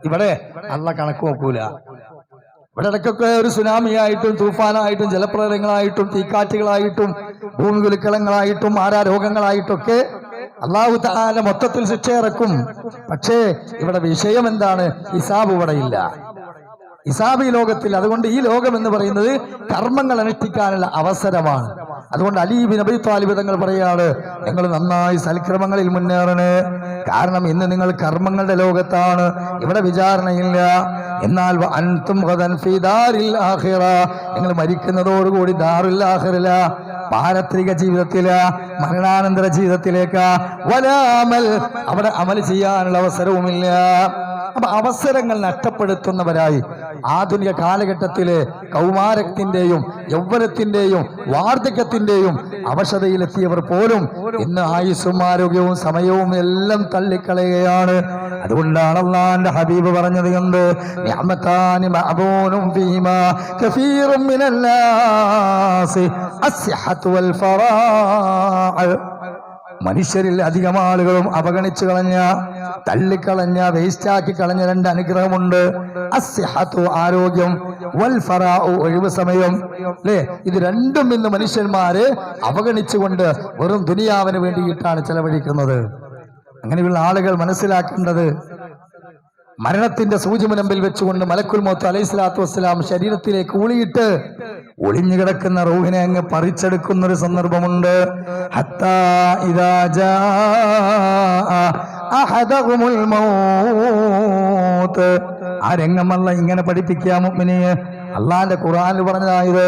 ഇവിടെ അല്ലാഹ് കണക്ക് നോക്കൂല. ഇവിടെ ഇടയ്ക്കൊക്കെ ഒരു സുനാമിയായിട്ടും തൂഫാനായിട്ടും ജലപ്രളയങ്ങളായിട്ടും തീക്കാറ്റുകളായിട്ടും ഭൂമികുലുക്കളങ്ങളായിട്ടും ആരാരോഗങ്ങളായിട്ടൊക്കെ അല്ലാഹു തആല മൊത്തത്തിൽ ശിക്ഷ ഇറക്കും. പക്ഷേ ഇവിടെ വിഷയം എന്താണ്? ഹിസാബ് ഇവിടെ ഇല്ല. ഹിസാബ് ഈ ലോകത്തിൽ. അതുകൊണ്ട് ഈ ലോകം എന്ന് പറയുന്നത് കർമ്മങ്ങൾ അനുഷ്ഠിക്കാനുള്ള അവസരമാണ്. അതുകൊണ്ട് അലി ബിൻ അബീ ത്വാലിബ് തങ്ങൾ പറയാണ്, നിങ്ങൾ നന്നായി സൽക്രമങ്ങളിൽ മുന്നേറണേ. കാരണം ഇന്ന് നിങ്ങൾ കർമ്മങ്ങളുടെ ലോകത്താണ്, ഇവിടെ വിചാരണയില്ല. എന്നാൽ അൻതും ഗദൻ ഫീ ദാരിൽ ആഖിറ, നിങ്ങൾ മരിക്കുന്നതോടുകൂടി ദാറുൽ ആഖിറയില, പാരത്രിക ജീവിതത്തില, മരണാനന്തര ജീവിതത്തിലേക്ക്. വലാമൽ, അവിടെ അമൽ ചെയ്യാനുള്ള അവസരവുമില്ല. അപ്പൊ അവസരങ്ങൾ നഷ്ടപ്പെടുത്തുന്നവരായി ആധുനിക കാലഘട്ടത്തിലെ കൗമാരത്തിന്റെയും യൗവനത്തിന്റെയും വാർദ്ധക്യത്തിന്റെയും അവശതയിലെത്തിയവർ പോലും ഇന്ന് ആയുസ്സും ആരോഗ്യവും സമയവും എല്ലാം തള്ളിക്കളയുകയാണ്. അതുകൊണ്ടാണ് അല്ലാഹുവിന്റെ ഹബീബ് പറഞ്ഞത് എന്ത്? നിഅമതാനി മഅബൂനും ഫീമാ കസീറും മിനൽ നാസി അസ്സിഹതു വൽ ഫറാഅ്. മനുഷ്യരിൽ അധികം ആളുകളും അവഗണിച്ചു കളഞ്ഞ, തള്ളിക്കളഞ്ഞ, വേസ്റ്റാക്കി കളഞ്ഞ രണ്ട് അനുഗ്രഹമുണ്ട്. അസ്സിഹതു, ആരോഗ്യം, വൽ ഫറാഉ, ഒഴിവ് സമയം. അല്ലേ? ഇത് രണ്ടും ഇന്ന് മനുഷ്യന്മാര് അവഗണിച്ചുകൊണ്ട് വെറും ദുനിയാവിന് വേണ്ടിയിട്ടാണ് ചെലവഴിക്കുന്നത്. അങ്ങനെയുള്ള ആളുകൾ മനസ്സിലാക്കേണ്ടത്, മരണത്തിന്റെ സൂചി മുനമ്പിൽ വെച്ചുകൊണ്ട് മലക്കുൽ മൗത്ത് അലൈഹിസ്സലാത്തു വസ്സലാം ശരീരത്തിലേക്ക് ഊളിയിട്ട് ഒളിഞ്ഞു കിടക്കുന്ന റൂഹിനെ അങ്ങ് പറിച്ചെടുക്കുന്ന ഒരു സന്ദർഭമുണ്ട്. ഹത്താ ഇദാ ജാഅ അഹദഹുമുൽ മൗത്ത്. ആ രംഗം അല്ലാഹ് ഇങ്ങനെ പഠിപ്പിക്കുക മുഅ്മിനീനെ. അള്ളാന്റെ ഖുർആനിൽ പറഞ്ഞതായത്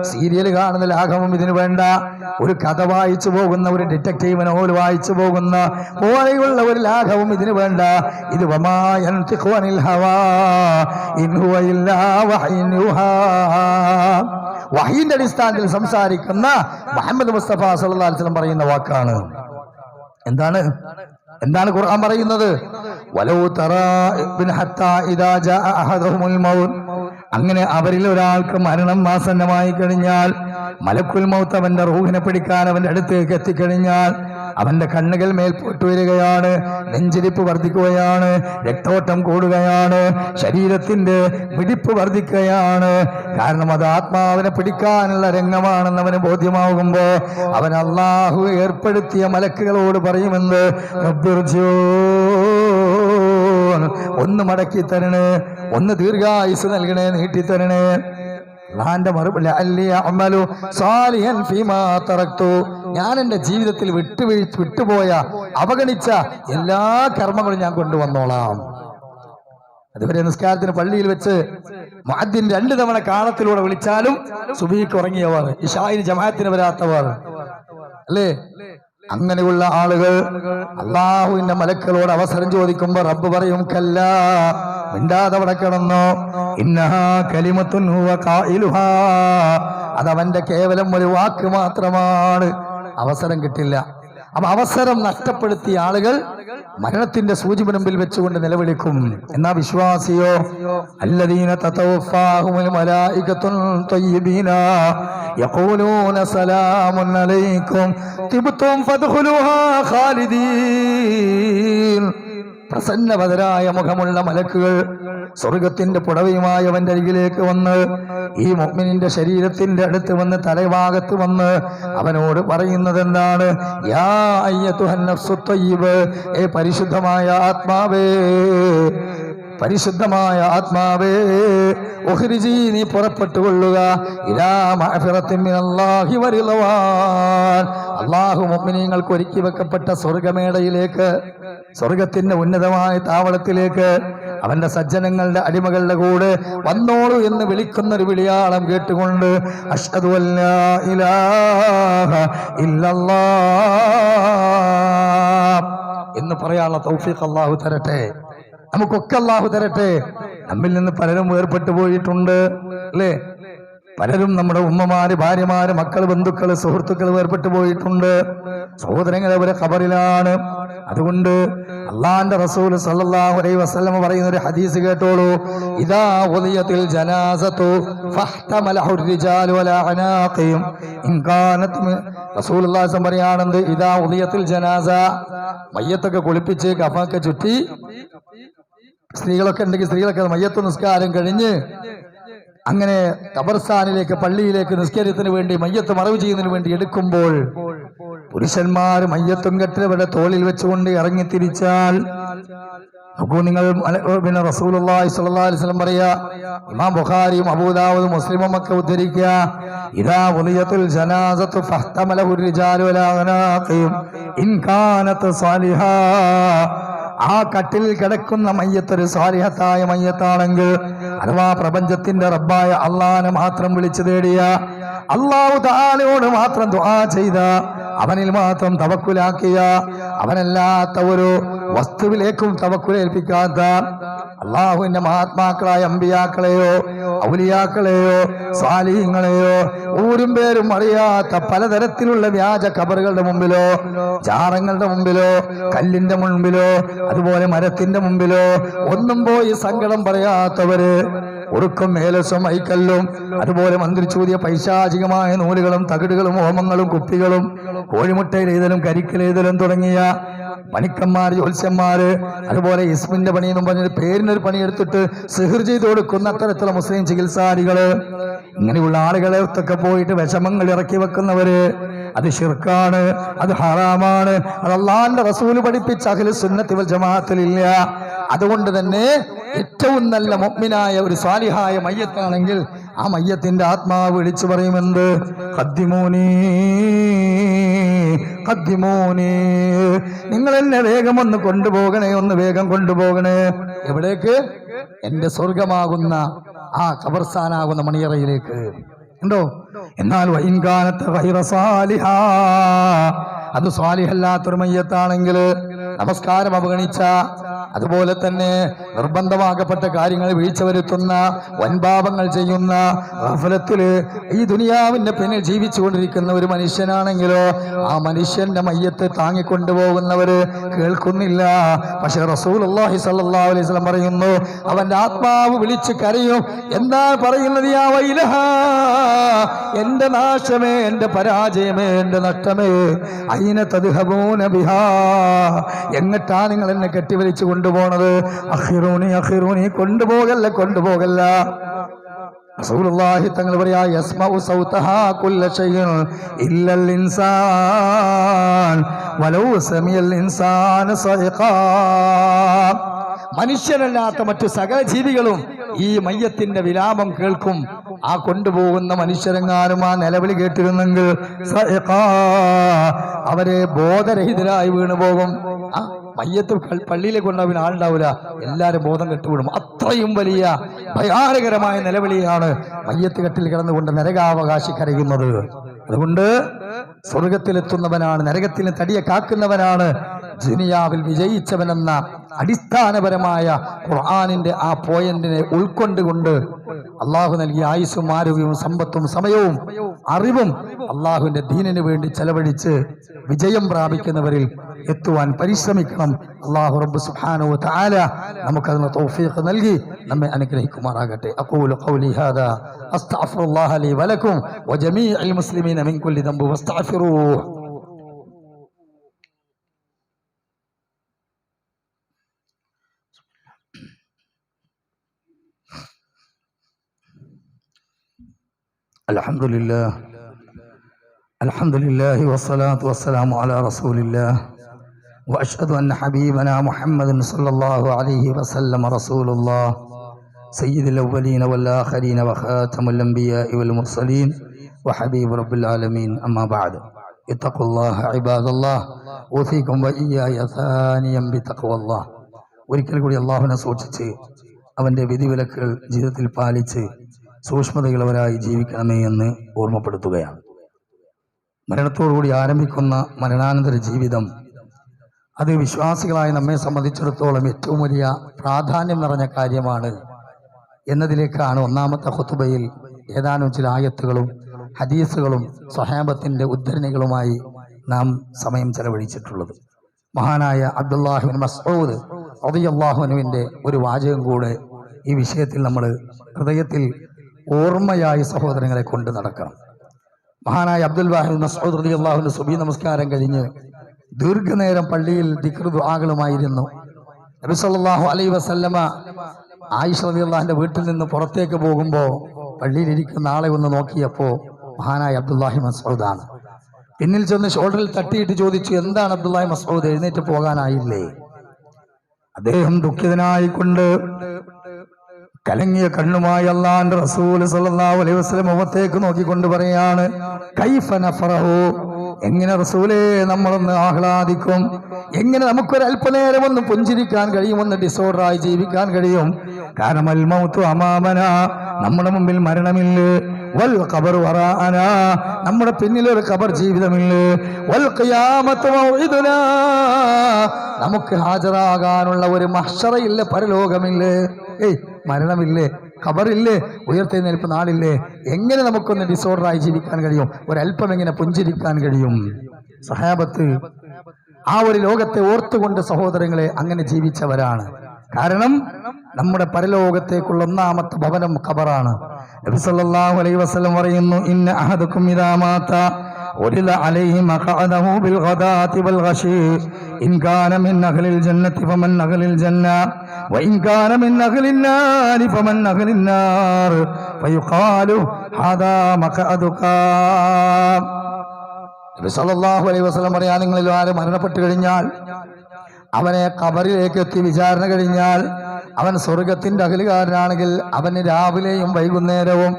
സീരിയൽ കാണുന്ന ലാഘവം ഇതിന് വേണ്ട. ഒരു കഥ വായിച്ചു പോകുന്ന, ഒരു ഡിറ്റക്റ്റീവ് നോവൽ വായിച്ചു പോകുന്ന പോലെയുള്ള ഒരു ലാഘവം ഇതിന് വേണ്ട. ഇത് വമാ യൻതിഖു അനിൽ ഹവാ ഇൻ ഹുവ ഇല്ലാ വഹ്യുൻ യുഹാ. വഹീന്റെ അടിസ്ഥാനത്തിൽ സംസാരിക്കുന്ന മുഹമ്മദ് മുസ്തഫ സല്ലല്ലാഹു അലൈഹി വസല്ലം പറയുന്ന വാക്കാണ്. എന്താണ് ഖുർആൻ പറയുന്നത്? വലൗ തറാ ഹത്താ ഇദാ ജാഅ അഹദഹുൽ മൗത്ത്. അങ്ങനെ അവരിൽ ഒരാൾക്ക് മരണം ആസന്നമായി കഴിഞ്ഞാൽ, മലക്കുൽ മൗത്ത് അവന്റെ റൂഹിനെ പിടിക്കാൻ അവന്റെ അടുത്തേക്ക് എത്തിക്കഴിഞ്ഞാൽ, അവന്റെ കണ്ണുകൾ മേൽപോട്ട് വരികയാണ്, നെഞ്ചിരിപ്പ് വർദ്ധിക്കുകയാണ്, രക്തോട്ടം കൂടുകയാണ്, ശരീരത്തിന്റെ മിടിപ്പ് വർദ്ധിക്കുകയാണ്. കാരണം അത് ആത്മാവിനെ പിടിക്കാനുള്ള രംഗമാണെന്ന് അവന് ബോധ്യമാകുമ്പോ അവൻ അല്ലാഹു ഏർപ്പെടുത്തിയ മലക്കുകളോട് പറയുമെന്ന്, ഒന്ന് മടക്കി തരണേ, ഒന്ന് ദീർഘായുസ് നൽകണേ, നീട്ടിത്തരണേ. അല്ലാഹുവിന്റെ മറുപടി, ഞാൻ എന്റെ ജീവിതത്തിൽ വിട്ടുപോയ അവഗണിച്ച എല്ലാ കർമ്മങ്ങളും ഞാൻ കൊണ്ടുവന്നോളാം. അതുവരെ നിസ്കാരത്തിന് പള്ളിയിൽ വെച്ച് മുഅദ്ദിൻ 2 തവണ കാലത്തിലൂടെ വിളിച്ചാലും സുബഹിക്ക് ഉറങ്ങിയവർ, ഇശാഇന് ജമാഅത്തിന് വരാത്തവർ, അല്ലേ? അങ്ങനെയുള്ള ആളുകൾ അല്ലാഹുവിന്റെ മലക്കുകളോട് അവസരം ചോദിക്കുമ്പോ റബ്ബ് പറയും, കല്ലാ, മിണ്ടാതെ അവിടെ കിടന്നോ, ഇന്നഹാ കലിമത്തുൻ ഹുവ ഖായിലുഹാ, അതവന്റെ കേവലം ഒരു വാക്ക് മാത്രമാണ്. അവസരം കിട്ടില്ല. അപ്പൊ അവസരം നഷ്ടപ്പെടുത്തിയ ആളുകൾ മരണത്തിന്റെ സൂചി മുൻപിൽ വെച്ചുകൊണ്ട് നിലവിളിക്കും. എന്നാ വിശ്വാസിയോ, അല്ലദീന തതവഫാഹുൽ മലായികത്തുൻ തയ്യിബീന യഖൂലൂന സലാമുൻ അലൈക്കും തിബ്തും ഫദ്ഖുലൂഹാ ഖാലിദീൻ. പ്രസന്നവതരായ മുഖമുള്ള മലക്കുകൾ സ്വർഗത്തിന്റെ പുടവയുമായി അവന്റെ അരികിലേക്ക് വന്ന് ഈ മുഅ്മിനിന്റെ ശരീരത്തിന്റെ അടുത്ത് വന്ന് തലഭാഗത്ത് വന്ന് അവനോട് പറയുന്നത് എന്താണ്? യാ അയ്യതുഹൻ നഫ്സു ത്വയ്യിബ്, ഏ പരിശുദ്ധമായ ആത്മാവേ, പരിശുദ്ധമായ ആത്മാവേ, ഉഖ്രിജി, നീ പുറപ്പെട്ടുകൊള്ളുക, ഇലാ മഅഫിറത്തിൻ മിനല്ലാഹി വറിളവാൻ, അല്ലാഹു മുഅ്മിനീങ്ങൾക്ക് ഒരുക്കി വെക്കപ്പെട്ട സ്വർഗമേടയിലേക്ക്, സ്വർഗത്തിന്റെ ഉന്നതമായ താവളത്തിലേക്ക്. അവന്റെ സജ്ജനങ്ങളുടെ അടിമകളുടെ കൂടെ വന്നോളൂ എന്ന് വിളിക്കുന്ന ഒരു വിളിയാളം കേട്ടുകൊണ്ട് അഷ്ഹദു അല്ലാ ഇലാഹ ഇല്ലല്ലാഹ് എന്ന് പറയാനുള്ള തൗഫീഖ് അല്ലാഹു തരട്ടെ. നമുക്കൊക്കെ അല്ലാഹു തരട്ടെ. നമ്മിൽ നിന്ന് പലരും വേർപെട്ടു പോയിട്ടുണ്ട് അല്ലേ? പലരും നമ്മുടെ ഉമ്മമാര്, ഭാര്യമാര്, മക്കള്, ബന്ധുക്കള്, സുഹൃത്തുക്കൾ വേർപെട്ടു പോയിട്ടുണ്ട്. സഹോദരങ്ങൾ അവരെ ഖബറിലാണ്. അതുകൊണ്ട് അള്ളാന്റെ റസൂൽ സല്ലല്ലാഹു അലൈഹി വസല്ലം പറയുന്ന ഒരു ഹദീസ് കേട്ടോളൂ. ഇദാ ഉദിയത്തിൽ ജനാസതു ഫഹ്തമലഹു الرجال വലാ അനാഖിയും ഇൻ കാനത് റസൂലുള്ളാഹി സ്വല്ലല്ലാഹു പറയാണെന്ന് ഇദാ ഉദിയത്തിൽ ജനാസ, മയ്യത്തൊക്കെ കുളിപ്പിച്ച് കഫനൊക്കെ ചുറ്റി, സ്ത്രീകളൊക്കെ ഉണ്ടെങ്കിൽ സ്ത്രീകളൊക്കെ മയ്യത്ത് നിസ്കാരം കഴിഞ്ഞ് അങ്ങനെ ഖബർസ്ഥാനിലേക്ക്, പള്ളിയിലേക്ക് നിസ്കാരത്തിന് വേണ്ടി, മയ്യത്ത് മറവ് ചെയ്യുന്നതിന് വേണ്ടി എടുക്കുമ്പോൾ പുരുഷന്മാർ മയ്യത്തും കെട്ടിലവരുടെ തോളിൽ വെച്ചുകൊണ്ട് ഇറങ്ങി തിരിച്ചാൽ നോക്കൂ നിങ്ങൾ. പിന്നെ റസൂലുള്ളാഹി സ്വല്ലല്ലാഹു അലൈഹി വസല്ലം പറയാ, ഇമാം ബുഖാരിയും അബൂദാവൂദും മുസ്ലിമും ഒക്കെ ഉദ്ധരിക്കുക, ഇദാ ഉദിയത്തുൽ ജനാസത്തു ഫഹ്തമലഹു الرجال വലാ അനാഖിയും ഇൻ കാനത് സാലിഹാ. ആ കട്ടിൽ കിടക്കുന്ന മയ്യത്തൊരു സാലിഹത്തായ മയ്യത്താണെങ്കിൽ, അഥവാ പ്രപഞ്ചത്തിന്റെ റബ്ബായ അള്ളാനെ മാത്രം വിളിച്ചു തേടിയ, അല്ലാഹു തആലയോട് മാത്രം ദുആ ചെയ്ത, അവനിൽ മാത്രം തവക്കുലാക്കിയ, അവനല്ലാത്ത ഒരു വസ്തുവിലേക്കും തവക്കുലേൽപ്പിക്കാത്ത, അള്ളാഹുവിന്റെ മഹാത്മാക്കളായ അമ്പിയാക്കളെയോ ഔലിയാക്കളെയോ സ്വാലിഹീങ്ങളെയോ ഊരും പേരും അറിയാത്ത പലതരത്തിലുള്ള വ്യാജ ഖബറുകളുടെ മുമ്പിലോ, ജാറങ്ങളുടെ മുമ്പിലോ, കല്ലിന്റെ മുമ്പിലോ, അതുപോലെ മരത്തിന്റെ മുമ്പിലോ ഒന്നും പോയി സങ്കടം പറയാത്തവര് ഉറുക്കും മേലസും ഐക്കല്ലും അതുപോലെ മന്ത്രിച്ചൂതിയ പൈശാചികമായ നൂലുകളും തകിടുകളും ഹോമങ്ങളും കുപ്പികളും കോഴിമുട്ടയിലെഴുതലും കരിക്കലെഴുതലും തുടങ്ങിയ പണിക്കന്മാർ, ജ്യോത്സ്യന്മാര്, അതുപോലെ ഇസ്മിന്റെ പണി എന്നും പറഞ്ഞൊരു പേരിനൊരു പണിയെടുത്തിട്ട് സിഹിർ ചെയ്ത് കൊടുക്കുന്ന അത്തരത്തിലുള്ള മുസ്ലിം ചികിത്സാരികള്, ഇങ്ങനെയുള്ള ആളുകളെ ഒക്കെ പോയിട്ട് വിഷമങ്ങൾ ഇറക്കി വെക്കുന്നവര്, അത് ശിർക്കാണ്, അത് ഹറാമാണ്, അത് അല്ലാഹുവിന്റെ റസൂൽ പഠിപ്പിച്ച അഹ്ലുസ് സുന്നത്തി വൽ ജമാഅത്തിലില്ല. അതുകൊണ്ട് തന്നെ ഏറ്റവും നല്ല മുഅ്മിനായ ഒരു സ്വാലിഹായ മയ്യത്താണെങ്കിൽ ആ മയ്യത്തിന്റെ ആത്മാവ് വിളിച്ചു പറയുമെന്ത്? ഖദ്ദിമൂനി ഖദ്ദിമൂനി, നിങ്ങൾ എന്നെ വേഗം ഒന്ന് കൊണ്ടുപോകണേ, ഒന്ന് വേഗം കൊണ്ടുപോകണേ. എവിടേക്ക്? എന്റെ സ്വർഗമാകുന്ന ആ ഖബർസ്ഥാനാകുന്ന മണിയറയിലേക്ക്. ഉണ്ടോ? എന്നാൽ വഇൻകാനത ഗൈറ സാലിഹാ, അത് സ്വാലിഹല്ലാത്തൊരു മയ്യത്താണെങ്കിൽ, നമസ്കാരം അവഗണിച്ച, അതുപോലെ തന്നെ നിർബന്ധമാക്കപ്പെട്ട കാര്യങ്ങൾ വീഴ്ച വരുത്തുന്ന, വൻപാപങ്ങൾ ചെയ്യുന്ന, ഗഫലത്തില് ഈ ദുനിയാവിന്റെ പിന്നിൽ ജീവിച്ചുകൊണ്ടിരിക്കുന്ന ഒരു മനുഷ്യനാണെങ്കിലോ, ആ മനുഷ്യന്റെ മയ്യത്ത് താങ്ങിക്കൊണ്ടുപോകുന്നവര് കേൾക്കുന്നില്ല. പക്ഷെ റസൂലുള്ളാഹി സ്വല്ലല്ലാഹു അലൈഹി വസല്ലം പറയുന്നു, അവന്റെ ആത്മാവ് വിളിച്ച് കരയും. എന്താ പറയുന്നത്? യാ വൈലഹാ, എന്റെ നാശമേ, എന്റെ പരാജയമേ, എന്റെ നഷ്ടമേ, അയ്ന തദ്ഹബൂന ബിഹാ, എങ്ങട്ടാ നിങ്ങൾ എന്നെ കെട്ടിവലിച്ചു കൊണ്ടുപോണത്? അഖിറൂനി അഖിറൂനി, കൊണ്ടുപോകല്ല, കൊണ്ടുപോകല്ല. റസൂലുള്ളാഹി തങ്ങൾ പറയാ, യസ്മഉ സൗതഹാ കുല്ല ശൈഇൻ ഇല്ലൽ ഇൻസാൻ വലൗ സമിയൽ ഇൻസാൻ സൈഖാ. മനുഷ്യരല്ലാത്ത മറ്റു സകല ജീവികളും ഈ മയ്യത്തിന്റെ വിലാപം കേൾക്കും. ആ കൊണ്ടുപോകുന്ന മനുഷ്യരെങ്ങാനും ആ നിലവിളി കേട്ടിരുന്നെങ്കിൽ അവരെ ബോധരഹിതരായി വീണു പോകും. മയ്യത്ത് പള്ളിയിലേക്ക് കൊണ്ടുപോകുന്ന ആളുണ്ടാവില്ല, എല്ലാവരും ബോധം കെട്ടുവിടും. അത്രയും വലിയ ഭയാനകരമായ നിലവിളിയാണ് മയ്യത്ത് കെട്ടിൽ കിടന്നുകൊണ്ട് നരകാവകാശി കരയുന്നത്. അതുകൊണ്ട് സ്വർഗത്തിലെത്തുന്നവനാണ്, നരകത്തിന് തടിയെ കാക്കുന്നവനാണ് ദുനിയാവിൽ വിജയിച്ചവനെന്ന അടിസ്ഥാനപരമായ ഖുർആനിന്റെ ആ പോയിന്റിനെ ഉൾക്കൊണ്ടുകൊണ്ട് അള്ളാഹു നൽകിയ ആയുസ്സും ആരോഗ്യവും സമ്പത്തും സമയവും അറിവും അള്ളാഹുവിന്റെ ദീനിനു വേണ്ടി ചെലവഴിച്ച് വിജയം പ്രാപിക്കുന്നവരിൽ എത്തുവാൻ പരിശ്രമിക്കണം. അല്ലാഹു റബ്ബ് സുബ്ഹാനഹു വ തആല നമുക്കതിന് തൗഫീഖ് നൽകി നമ്മെ അനുഗ്രഹിക്കുമാറാകട്ടെ. അഖൂലു ഖൗലി ഹാദാ അസ്തഗ്ഫിറുല്ലാഹ ലി വലക്കും വജമീഇൽ മുസ്ലിമീന മിൻ കുല്ലി ദംബ് വസ്തഗ്ഫിറൂഹു. അൽഹംദുലില്ലാഹ് അൽഹംദുലില്ലാഹി വസ്സലാത്തു വസ്സലാമു അലാ റസൂലില്ലാഹ് وأشهد أن حبيبنا محمد صلى الله عليه وسلم رسول الله سيد الأولين والآخرين وخاتم الأنبياء والمرسلين وحبيب رب العالمين. أما بعد، اتقوا الله عباد الله، أوصيكم وإياي ثانيا بتقوى الله. ഒരിക്കൽ കൂടി അള്ളാഹുവിനെ സൂക്ഷിച്ച് അവൻ്റെ വിധിവിലക്കുകൾ ജീവിതത്തിൽ പാലിച്ച് സൂക്ഷ്മതയുള്ളവരായി ജീവിക്കണമേ എന്ന് ഓർമ്മപ്പെടുത്തുകയാണ്. മരണത്തോടുകൂടി ആരംഭിക്കുന്ന മരണാനന്തര ജീവിതം അത് വിശ്വാസികളായ നമ്മെ സംബന്ധിച്ചിടത്തോളം ഏറ്റവും വലിയ പ്രാധാന്യം നിറഞ്ഞ കാര്യമാണ് എന്നതിലേക്കാണ് ഒന്നാമത്തെ ഖുതുബയിൽ ഏതാനും ചില ആയത്തുകളും ഹദീസുകളും സ്വഹാബത്തിൻ്റെ ഉദ്ധരണികളുമായി നാം സമയം ചെലവഴിച്ചിട്ടുള്ളത്. മഹാനായ അബ്ദുല്ലാഹി ബിൻ മസ്ഊദ് റളിയല്ലാഹു അൻഹുവിൻ്റെ ഒരു വാചകം കൂടെ ഈ വിഷയത്തിൽ നമ്മൾ ഹൃദയത്തിൽ ഓർമ്മയായി സഹോദരങ്ങളെ കൊണ്ട് നടക്കണം. മഹാനായ അബ്ദുല്ലാഹി ബിൻ മസ്ഊദ് റളിയല്ലാഹു അൻഹു സുബഹി നമസ്കാരം കഴിഞ്ഞ് ദീർഘനേരം പള്ളിയിൽ ദിക്ർ ദുആകളുമായിരുന്നു. നബി സല്ലല്ലാഹു അലൈഹി വസല്ലമ ആയിഷ റളിയല്ലാഹുവിന്റെ വീട്ടിൽ നിന്ന് പുറത്തേക്ക് പോകുമ്പോൾ പള്ളിയിലിരിക്കുന്ന ആളെ ഒന്ന് നോക്കിയപ്പോൾ മഹാനായ അബ്ദുല്ലാഹി മസ്ഊദാണ്. പിന്നിൽ ചെന്ന് ഷോൾഡറിൽ തട്ടിയിട്ട് ചോദിച്ചു, എന്താണ് അബ്ദുല്ലാഹി മസ്ഊദ്, എഴുന്നേറ്റ് പോകാനായില്ലേ? അദ്ദേഹം ദുഃഖിതനായിക്കൊണ്ട് കലങ്ങിയ കണ്ണുമായി അല്ലാഹുവിന്റെ റസൂൽ സല്ലല്ലാഹു അലൈഹി വസല്ലം മുഖത്തേക്ക് നോക്കിക്കൊണ്ട് പറയാണ്, കൈഫ നഫറഹു, എങ്ങനെ റസൂലേ നമ്മളൊന്ന് ആഹ്ലാദിക്കും, എങ്ങനെ നമുക്കൊരു അല്പനേരം ഒന്ന് പുഞ്ചിരിക്കാൻ കഴിയും, ഒന്ന് ഡിസോർഡറായി ജീവിക്കാൻ കഴിയും? കാരണം അൽ മൗതു അമാമന, നമ്മുടെ മുമ്പിൽ മരണമില്ലേ, വൽ ഖബറു വറാഅന, നമ്മുടെ പിന്നിൽ ഒരു ഖബർ ജീവിതമില്ലേ, വൽ ഖിയാമത്തു മൗഇദുനാ, നമുക്ക് ഹാജരാകാനുള്ള ഒരു മഹ്ശറയില്ല, പരലോകമില്ലേ, മരണമില്ലേ, ഖബറില്ലേ, ഉയർത്തെഴുന്നേൽപ്പ് നാളില്ലേ, എങ്ങനെ നമുക്കൊന്ന് ഡിസോർഡറായി ജീവിക്കാൻ കഴിയും, ഒരല്പം എങ്ങനെ പുഞ്ചിരിക്കാൻ കഴിയും? സഹാബത്ത് ആ ഒരു ലോകത്തെ ഓർത്തുകൊണ്ട് സഹോദരങ്ങളെ അങ്ങനെ ജീവിച്ചവരാണ്. കാരണം നമ്മുടെ പരലോകത്തേക്കുള്ള ഒന്നാമത്തെ ഭവനം ഖബറാണ്. നബി സല്ലല്ലാഹു അലൈഹി വസല്ലം പറയുന്നു, ഇന്ന അഹദുക്കും ഇദാ മാത ഉരിദ അലൈഹി മഖഅദഹു ബിൽ ഗദാതി വൽ ഗശി, ഇൻ കാന മിൻ അഹ്ലിൽ ജന്നതി ഫമൻ അഹ്ലിൽ ജന്ന വ ഇൻ കാന മിൻ അഹ്ലിൻ നാരി ഫമൻ അഹ്ലിൻ നാർ ഫയുഖാലു ഹാദാ മഖഅദുക. നബി സല്ലല്ലാഹു അലൈഹി വസല്ലം പറയാ, നിങ്ങളിൽ ആരും മരണപ്പെട്ടു കഴിഞ്ഞാൽ അവനെ ഖബറിലേക്ക് എത്തി വിചാരണ കഴിഞ്ഞാൽ അവൻ സ്വർഗത്തിന്റെ അകലുകാരനാണെങ്കിൽ അവന് രാവിലെയും വൈകുന്നേരവും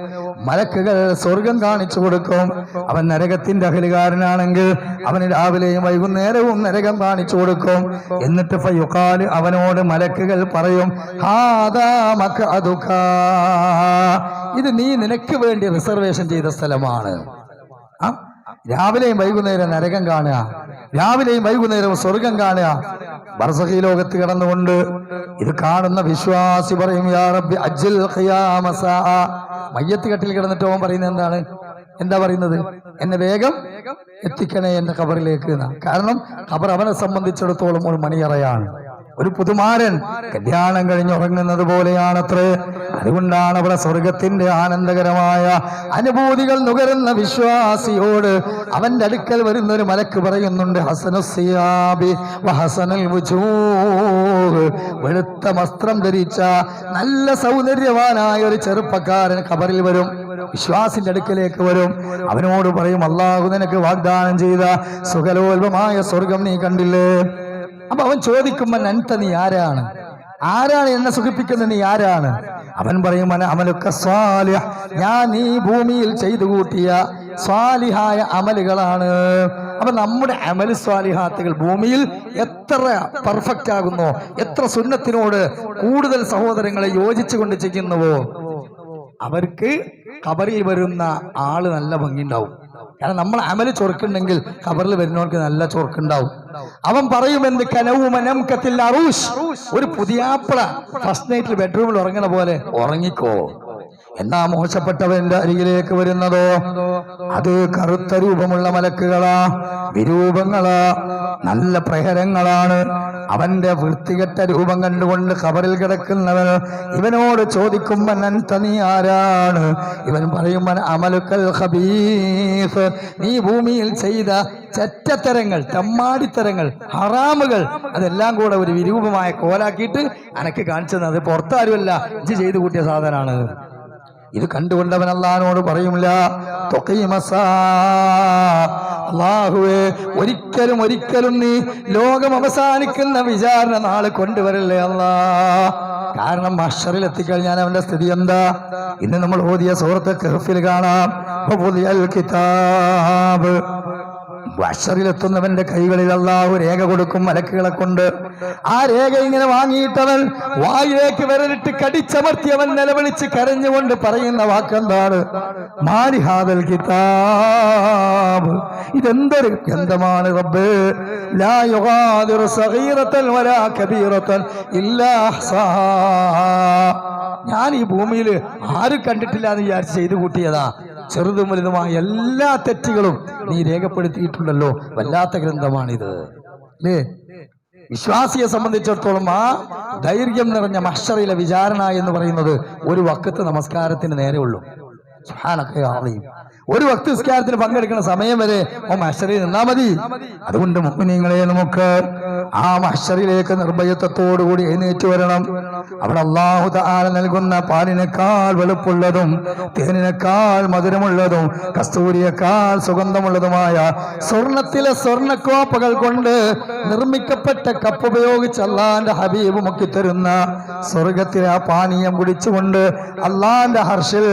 മലക്കുകൾ സ്വർഗം കാണിച്ചു കൊടുക്കും. അവൻ നരകത്തിന്റെ അകലുകാരനാണെങ്കിൽ അവന് രാവിലെയും വൈകുന്നേരവും നരകം കാണിച്ചു കൊടുക്കും. എന്നിട്ട് ഫയുഖാല്, അവനോട് മലക്കുകൾ പറയും, ഹാദാ മഖഅദുക, ഇത് നീ നിനക്ക് വേണ്ടി റിസർവേഷൻ ചെയ്ത സ്ഥലമാണ്. രാവിലെയും വൈകുന്നേരം നരകം കാണുക, രാവിലെയും വൈകുന്നേരവും സ്വർഗം കാണുക. ബർസഖി ലോകത്ത് കിടന്നുകൊണ്ട് ഇത് കാണുന്ന വിശ്വാസി പറയും, യാ റബ്ബി അജ്ജിൽ ഖിയാമ സാഅ. മയ്യത്ത് കെട്ടിൽ കിടന്നിട്ട് അവൻ പറയുന്നത് എന്താ പറയുന്നത്? എന്നെ വേഗം എത്തിക്കണേ എന്റെ ഖബറിലേക്ക്. കാരണം ഖബർ അവനെ സംബന്ധിച്ചിടത്തോളം ഒരു മണിയറയാണ്. ഒരു പുതുമാരൻ കല്യാണം കഴിഞ്ഞുറങ്ങുന്നത് പോലെയാണത്രേ. അതുകൊണ്ടാണ് അവിടെ സ്വർഗത്തിന്റെ ആനന്ദകരമായ അനുഭൂതികൾ നുകരുന്ന വിശ്വാസിയോട് അവന്റെ അടുക്കൽ വരുന്ന ഒരു മലക്ക് പറയുന്നുണ്ട്, ഹസനുസ്സിയാബി വഹസനുൽ വുജൂഹ്, വെളുത്ത വസ്ത്രം ധരിച്ച നല്ല സൗന്ദര്യവാനായ ഒരു ചെറുപ്പക്കാരൻ ഖബറിൽ വരും, വിശ്വാസിന്റെ അടുക്കലേക്ക് വരും. അവനോട് പറയും, അല്ലാഹു നിനക്ക് വാഗ്ദാനം ചെയ്ത സുഖലോൽപമായ സ്വർഗം നീ കണ്ടില്ലേ? അപ്പൊ അവൻ ചോദിക്കുമ്പോ, അൻത, നീ ആരാണ്? ആരാണ് എന്നെ സുഖിപ്പിക്കുന്നത്? നീ ആരാണ്? അവൻ പറയും, അമലുക്ക സ്വാലിഹ്, ഞാൻ ഈ ഭൂമിയിൽ ചെയ്തു കൂട്ടിയ സ്വാലിഹായ അമലുകളാണ്. അപ്പൊ നമ്മുടെ അമല് സ്വാലിഹാത്തുകൾ ഭൂമിയിൽ എത്ര പെർഫെക്റ്റ് ആകുന്നോ, എത്ര സുന്നത്തിനോട് കൂടുതൽ സഹോദരങ്ങളെ യോജിച്ചുകൊണ്ട് ചെയ്യുന്നുവോ, അവർക്ക് ഖബറിൽ വരുന്ന ആള് നല്ല ഭംഗിയുണ്ടാവും. കാരണം നമ്മൾ അമല് ചൊറുക്കുണ്ടെങ്കിൽ ഖബറിൽ വരുന്നവർക്ക് നല്ല ചൊറുക്കുണ്ടാവും. അവൻ പറയുമെന്ന് കനവുമനംകത്തിൽ അറൂഷ്, ഒരു പുതിയാപ്പള ഫസ്റ്റ് നൈറ്റിൽ ബെഡ്റൂമിൽ ഉറങ്ങണ പോലെ ഉറങ്ങിക്കോ. എന്നാ മോശപ്പെട്ടവന്റെ അരികിലേക്ക് വരുന്നതോ അത് കറുത്ത രൂപമുള്ള മലക്കുകളാ, വിരൂപങ്ങളാ, നല്ല പ്രഹരങ്ങളാണ്. അവന്റെ വൃത്തികെട്ട രൂപം കണ്ടുകൊണ്ട് ഖബറിൽ കിടക്കുന്നവൻ ഇവനോട് ചോദിക്കുമ്പോ, അൻത, നീ ആരാണ്? ഇവൻ പറയും, അമലുക്കൽ ഖബീസ്, നീ ഭൂമിയിൽ ചെയ്ത ചെറ്റത്തരങ്ങൾ, തെമ്മാടിത്തരങ്ങൾ, ഹറാമുകൾ, അതെല്ലാം കൂടെ ഒരു വിരൂപമായ കോലാക്കിയിട്ട് അനക്ക് കാണിച്ചു തന്നത് പുറത്താരുമല്ല, ഇജ്ജ് ചെയ്തു കൂട്ടിയ സാധനമാണ്. ഇത് കണ്ടുകൊണ്ടവൻ അല്ലാഹുവോട് പറയുമില്ല, അല്ലാഹുവേ, ഒരിക്കലും ഒരിക്കലും നീ ലോകം അവസാനിക്കുന്ന വിചാരണ നാളെ കൊണ്ടുവരല്ലേ അല്ലാ. കാരണം മഹ്ശറിൽ എത്തിക്കഴിഞ്ഞാൽ അവന്റെ സ്ഥിതി എന്താ? ഇന്ന് നമ്മൾ ഓതിയ സൂറത്ത് കഹ്ഫിൽ കാണാം, കിതാബ് മഹ്ശറിലെത്തുന്നവന്റെ കൈകളിൽ അല്ലാഹു രേഖ കൊടുക്കും മലക്കുകളെ കൊണ്ട്. ആ രേഖ ഇങ്ങനെ വാങ്ങിയിട്ടവൻ വായിലേക്ക് വിരലിട്ട് കടിച്ചമർത്തിയവൻ നിലവിളിച്ച് കരഞ്ഞുകൊണ്ട് പറയുന്ന വാക്കെന്താണ്? മാലിഹാദൽ കിതാബ്, ഇതെന്തൊരു ഗ്രന്ഥമാണ് റബ്ബേ, ലാ യുഗാദിറു സഗീറതൻ വലാ കബീറതൻ ഇല്ലാ അഹ്സാഹാ. ഞാൻ ഈ ഭൂമിയിൽ ആരും കണ്ടിട്ടില്ല എന്ന് വിചാരിച്ച് ചെയ്തു കൂട്ടിയതാ. ചെറുതും വലുതുമായ എല്ലാ തെറ്റുകളും നീ രേഖപ്പെടുത്തിയിട്ടുണ്ടല്ലോ. വല്ലാത്ത ഗ്രന്ഥമാണിത് അല്ലേ? വിശ്വാസിയെ സംബന്ധിച്ചിടത്തോളം ആ ധൈര്യം നിറഞ്ഞ മഹ്ശറിലെ വിചാരണ എന്ന് പറയുന്നത് ഒരു വഖത്ത് നമസ്കാരത്തിന് നേരെ ഉള്ളൂ. ഒരു വഖത്ത് നിസ്കാരത്തിന് പങ്കെടുക്കുന്ന സമയം വരെ മഹ്ശറിൽ നിന്നാ മതി. അതുകൊണ്ട് മുഅ്മിനീങ്ങളെ നമുക്ക് ആ മഹ്ശറിലേക്ക് നിർഭയത്വത്തോടുകൂടി എഴുന്നേറ്റ് വരണം. അവിടെ അല്ലാഹു തആല നൽകുന്ന പാലിനേക്കാൾ വെളുപ്പുള്ളതും തേനിനേക്കാൾ മധുരമുള്ളതും കസ്തൂരിയേക്കാൾ സുഗന്ധമുള്ളതുമായ സ്വർണത്തിലെ സ്വർണ്ണക്കോപ്പകൾ കൊണ്ട് നിർമ്മിക്കപ്പെട്ട കപ്പ് ഉപയോഗിച്ച് അള്ളാന്റെ ഹബീബ് മുക്കി തരുന്ന സ്വർഗത്തിലെ ആ പാനീയം കുടിച്ചുകൊണ്ട് അള്ളാന്റെ ഹർഷിൽ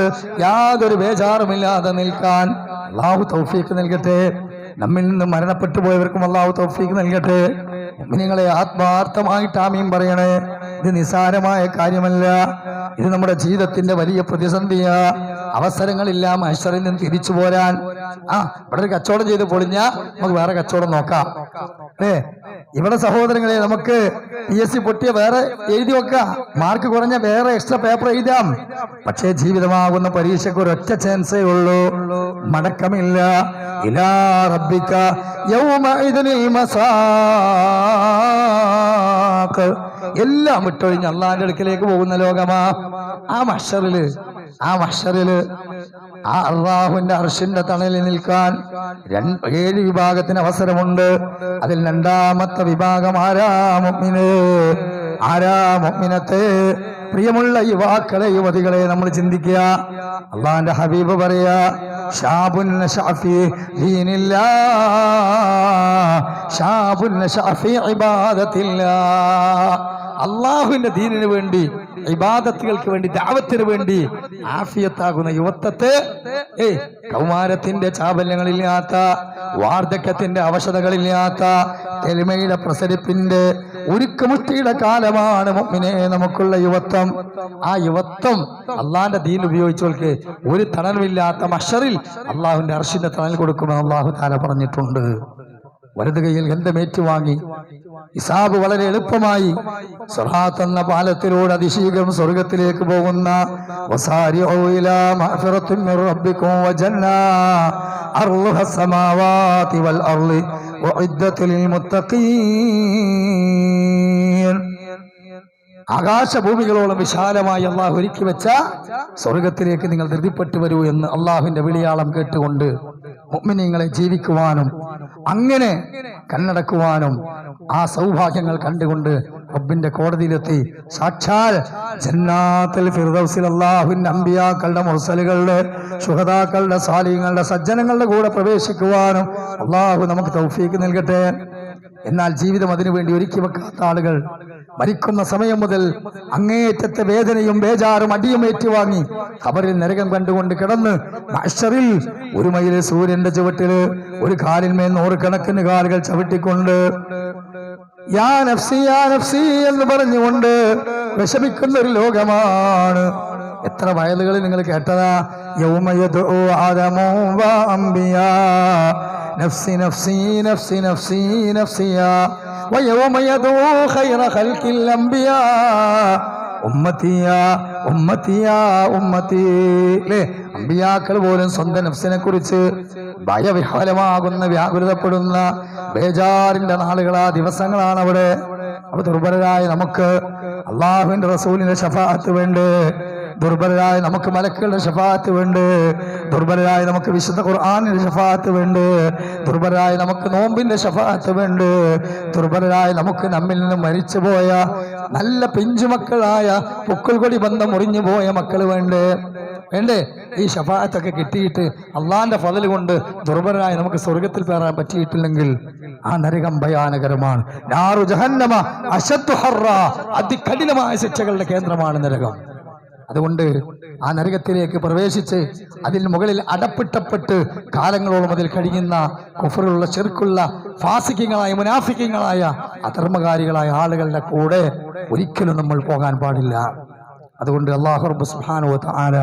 യാതൊരു ബേജാറുമില്ലാതെ നിൽക്കാൻ അള്ളാഹു തൗഫീഖ് നൽകട്ടെ. നമ്മിൽ നിന്ന് മരണപ്പെട്ടു പോയവർക്കും അള്ളാഹു തൗഫീഖ് നൽകട്ടെ. മുഅ്മിനീങ്ങളെ ആത്മാർത്ഥമായിട്ട് ആമീൻ പറയണേ. ഇത് നിസാരമായ കാര്യമല്ല. ഇത് നമ്മുടെ ജീവിതത്തിന്റെ വലിയ പ്രതിസന്ധിയാ. അവസരങ്ങളില്ല മഹ്ശറിൽ നിന്ന് തിരിച്ചു പോരാൻ. ഇവിടെ ഒരു കച്ചവടം ചെയ്ത് പൊളിഞ്ഞാ നമുക്ക് വേറെ കച്ചവടം നോക്കാം അല്ലേ? ഇവിടെ സഹോദരങ്ങളെ നമുക്ക് PSC പൊട്ടിയ വേറെ എഴുതി വെക്കാം, മാർക്ക് കുറഞ്ഞ വേറെ എക്സ്ട്രാ പേപ്പർ എഴുതാം. പക്ഷേ ജീവിതമാകുന്ന പരീക്ഷയ്ക്ക് ഒരൊറ്റ ചാൻസേ ഉള്ളൂ, മടക്കമില്ല. ഇലാ റബ്ബിക യൗമഇദിനിൽ മസാഖ്. എല്ലാം വിട്ടൊഴിഞ്ഞ് അള്ളാന്റെ അടുക്കലേക്ക് പോകുന്ന ലോകമാ. ആ മഹ്ശറില് ആ അല്ലാഹുവിന്റെ അർശിന്റെ തണലിൽ നിൽക്കാൻ 7 വിഭാഗത്തിന് അവസരമുണ്ട്. അതിൽ രണ്ടാമത്തെ വിഭാഗം ആരാ? മുഅ്മിന്. ആരാ മുഅ്മിനത്തെ? പ്രിയമുള്ള യുവാക്കളെ, യുവതികളെ നമ്മൾ ചിന്തിക്കുക. അള്ളാന്റെ ഹബീബ് പറയാ, ശാബുൻ നശഅഫി ദീനില്ലാഹ്, ശാബുൻ നശഅഫി ഇബാദത്തില്ലാഹ്. അള്ളാഹുവിന്റെ ദീനിന് വേണ്ടി, ഇബാദത്തുകൾക്ക് വേണ്ടി, ദഅവത്തിന് വേണ്ടി ആഫിയത്താകുന്ന യുവത്വത്തെ കൗമാരത്തിന്റെ ചാബല്യങ്ങളില്ലാത്ത, വാർദ്ധക്യത്തിന്റെ അവശതകളില്ലാത്ത, എളിമയുടെ പ്രസരിപ്പിന്റെ ഉരുക്കുമുഷ്ടിയുടെ കാലമാണ് മുഅ്മിനേ നമുക്കുള്ള യുവത്വം. ആ യുവത്വം അള്ളാന്റെ ദീൻ ഉപയോഗിച്ചവർക്ക് ഒരു തണലുമില്ലാത്ത മഹ്ശറിൽ അള്ളാഹുവിന്റെ അർശിന്റെ തണൽ കൊടുക്കുമെന്ന് അള്ളാഹു തആല പറഞ്ഞിട്ടുണ്ട്. വലത് കൈയിൽ ഗന്ധമേറ്റുവാങ്ങി ഹിസാബ് വളരെ എളുപ്പമായി സിറാത്ത് എന്ന പാലത്തിലൂടെ അതിശീഘ്രം സ്വർഗത്തിലേക്ക് പോകുന്ന വസാരിഉ ഇലാ മഗ്ഫിറത്തിൻ മിർ റബ്ബിക്കും വജന്ന അർളുഹ സമാവാതി വൽ അർളി ഉഇദ്ദത് ലിൽ മുത്തഖീൻ. ആകാശഭൂമികളോളം വിശാലമായി അള്ളാഹു ഒരുക്കി വെച്ച സ്വർഗത്തിലേക്ക് നിങ്ങൾ ധൃതിപ്പെട്ടു വരൂ എന്ന് അള്ളാഹുവിന്റെ വിളിയാളം കേട്ടുകൊണ്ട് മുഅ്മിനീങ്ങളെ ജീവിക്കുവാനും അങ്ങനെ കണ്ണടക്കുവാനും ആ സൗഭാഗ്യങ്ങൾ കണ്ടുകൊണ്ട് റബ്ബിന്റെ കോടതിയിലെത്തി സാക്ഷാൽ ജന്നാത്തുൽ ഫിർദൗസിൽ അല്ലാഹുവിന്റെ അമ്പിയാക്കളുടെ മുർസലുകളുടെ ശുഹദാക്കളുടെ സാലിഹീങ്ങളുടെ സജ്ജനങ്ങളുടെ കൂടെ പ്രവേശിക്കുവാനും അള്ളാഹു നമുക്ക് തൗഫീഖ് നൽകട്ടെ. എന്നാൽ ജീവിതം അതിനുവേണ്ടി ഒരുക്കി വെക്കാത്ത ആളുകൾ മരിക്കുന്ന സമയം മുതൽ അങ്ങേയറ്റത്തെ വേദനയും ബേജാറും അടിയും ഏറ്റുവാങ്ങി ഖബറിൽ നരകം കണ്ടുകൊണ്ട് കിടന്ന് മഹ്ശറിൽ ഒരു മൈൽ സൂര്യന്റെ ചുവട്ടില് ഒരു കാലിന്മേൽ 100 കണക്കിന് കാലുകൾ ചവിട്ടിക്കൊണ്ട് യാ നഫ്സി യാ നഫ്സി എന്ന് പറഞ്ഞുകൊണ്ട് വിഷമിക്കുന്ന ഒരു ലോകമാണ്. എത്ര വയലുകൾ നിങ്ങൾ കേട്ടതാ? യൗമ യദ്ഉ ആദമു വ അംബിയാ നഫ്സി നഫ്സി നഫ്സി നഫ്സി നഫ്സിയാ വയൗമ യദ്ഉ ഖൈറ ഖൽഖിൽ അംബിയാ ഉമ്മത്തിയാ ഉമ്മത്തിയാ ഉമ്മത്തി. അല്ലേ? അമ്പിയാക്കൾ പോലും സ്വന്തം നഫ്സിനെ കുറിച്ച് ഭയവിഹ്വലമാകുന്ന, വ്യാകുലതപ്പെടുന്ന ബേജാറിന്റെ നാളുകളാ, ദിവസങ്ങളാണ് അവിടെ. അപ്പൊ ദുർബലരായ നമുക്ക് അള്ളാഹുവിന്റെ റസൂലിന്റെ ശഫാഅത്ത് വേണ്ടേ? ദുർബലരായ നമുക്ക് മലക്കുകളുടെ ശഫാഅത്ത് വേണ്ടേ? ദുർബലരായ നമുക്ക് വിശുദ്ധ ഖുർആനിന്റെ ശഫാഅത്ത് വേണ്ടേ? ദുർബലരായ നമുക്ക് നോമ്പിന്റെ ശഫാഅത്ത് വേണ്ടേ? ദുർബലരായ നമുക്ക് നമ്മിൽ നിന്ന് മരിച്ചുപോയ നല്ല പിഞ്ചുമക്കളായ പൊക്കിൾകൊടി ബന്ധം മുറിഞ്ഞു പോയ മക്കൾ വേണ്ടേ? ഈ ശഫാഅത്തൊക്കെ കിട്ടിയിട്ട് അള്ളാന്റെ ഫളൽ കൊണ്ട് ദുർബലരായ നമുക്ക് സ്വർഗത്തിൽ കയറാൻ പറ്റിയിട്ടില്ലെങ്കിൽ ആ നരകം ഭയാനകരമാണ്. നാറു ജഹന്നമ അശദ്ദു ഹർറ, അതികഠിനമായ ശിക്ഷകളുടെ കേന്ദ്രമാണ് നരകം. അതുകൊണ്ട് ആ നരകത്തിലേക്ക് പ്രവേശിച്ച് അതിന് മുകളിൽ അടപ്പിട്ടപ്പെട്ട് കാലങ്ങളോളം അതിൽ കഴിയുന്ന കുഫറുള്ള ചെറുക്കുള്ള ഫാസിക്കങ്ങളായ മുനാഫിക്കങ്ങളായ അധർമ്മകാരികളായ ആളുകളുടെ കൂടെ ഒരിക്കലും നമ്മൾ പോകാൻ പാടില്ല. അതുകൊണ്ട് അല്ലാഹു റബ്ബ് സുബ്ഹാനഹു വ തആല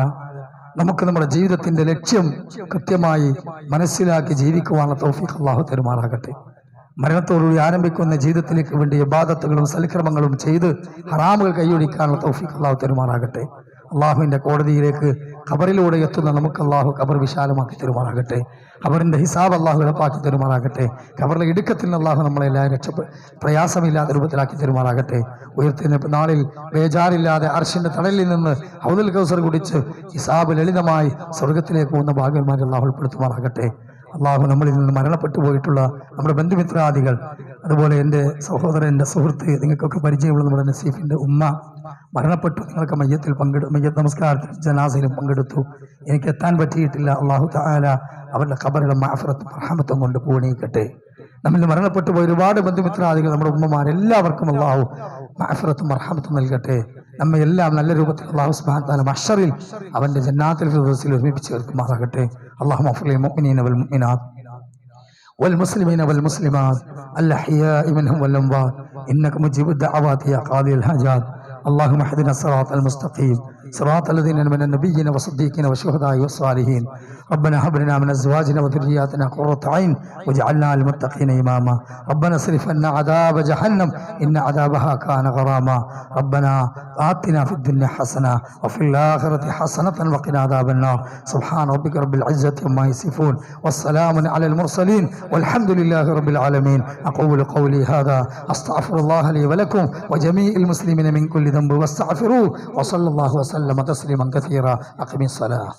നമുക്ക് നമ്മുടെ ജീവിതത്തിന്റെ ലക്ഷ്യം കൃത്യമായി മനസ്സിലാക്കി ജീവിക്കുവാനുള്ള തൗഫീഖ് അല്ലാഹു തരുമാറാകട്ടെ. മരണത്തോടുകൂടി ആരംഭിക്കുന്ന ജീവിതത്തിലേക്ക് വേണ്ടി ഇബാദത്തുകളും സൽക്രമങ്ങളും ചെയ്ത് ഹറാമുകൾ കൈയൊഴിക്കാനുള്ള തൗഫീഖ് അല്ലാഹു തരുമാറാകട്ടെ. അള്ളാഹുവിൻ്റെ കോടതിയിലേക്ക് ഖബറിലൂടെ എത്തുന്ന നമുക്ക് അള്ളാഹു ഖബർ വിശാലമാക്കി തരുമാറാകട്ടെ. ഖബറിൻ്റെ ഹിസാബ് അള്ളാഹു എളുപ്പാക്കി തരുമാറാകട്ടെ. ഖബറിലെ ഇടുക്കത്തിൽ നിന്ന് അള്ളാഹു നമ്മളെല്ലാവരും പ്രയാസമില്ലാത്ത രൂപത്തിലാക്കി തരുമാറാകട്ടെ. ഉയർത്തുന്ന നാളിൽ ബേജാറില്ലാതെ അർശിൻ്റെ തടലിൽ നിന്ന് ഹൗദുൽ കൗസർ കുടിച്ച് ഹിസാബ് ലളിതമായി സ്വർഗത്തിലേക്ക് പോകുന്ന ഭാഗ്യന്മാരെ അള്ളാഹു ഉൾപ്പെടുത്തുമാറാകട്ടെ. അള്ളാഹു നമ്മളിൽ നിന്ന് മരണപ്പെട്ടു പോയിട്ടുള്ള നമ്മുടെ ബന്ധുമിത്രാദികൾ, അതുപോലെ എൻ്റെ സഹോദരൻ, എൻ്റെ സുഹൃത്ത്, നിങ്ങൾക്കൊക്കെ പരിചയമുള്ള നമ്മുടെ നസീഫിൻ്റെ ഉമ്മ മരണപ്പെട്ടു. നിങ്ങൾക്ക് മയ്യത്ത് നമസ്കാരത്തിൽ ജനാസയിലും പങ്കെടുത്തു. എനിക്ക് എത്താൻ പറ്റിയിട്ടില്ല. അള്ളാഹു തആല അവരുടെ ഖബറിലെ മഅഫിറത്തും റഹ്മത്തും കൊണ്ട് പൂണിയിക്കട്ടെ. നമ്മിൽ മരണപ്പെട്ടു പോയ ഒരുപാട് ബന്ധുമിത്രാദികൾ, നമ്മുടെ ഉമ്മമാരെല്ലാവർക്കും അള്ളാഹു മഅഫിറത്തും റഹ്മത്തും നൽകട്ടെ. നമ്മെ എല്ലാം നല്ല രൂപത്തിൽ അള്ളാഹു സുബ്ഹാനഹു വ തആല മഹ്ശറിൽ അവൻ്റെ ജന്നാത്തുൽ ഫിർദൗസിൽ ഒരുമിപ്പിച്ച് ചേർക്കുമാറാകട്ടെ. അല്ലാഹുമ്മ ഗ്ഫിർ ലിൽ മുഅ്മിനീന വൽ മുഅ്മിനാത്ത് والمسلمين والمسلمات الأحياء منهم والأموات إنك مجيب الدعوات يا قاضي الحاجات. اللهم اهدنا الصراط المستقيم صراط الذين من النبيين والصديقين والشهداء والصالحين. ربنا هب لنا من ازواجنا وذرياتنا قرة عين واجعلنا للمتقين اماما. ربنا اصرف عنا عذاب جهنم ان عذابها كان غراما. ربنا آتنا في الدنيا حسنة وفي الآخرة حسنة وقنا عذاب النار. سبحان ربك رب العزة عما يصفون والسلام على المرسلين والحمد لله رب العالمين. أقول قولي هذا أستغفر الله لي ولكم وجميع المسلمين من كل ذنب واستغفروه وصلى الله وسلم تسليما كثيرا. أقم الصلاة.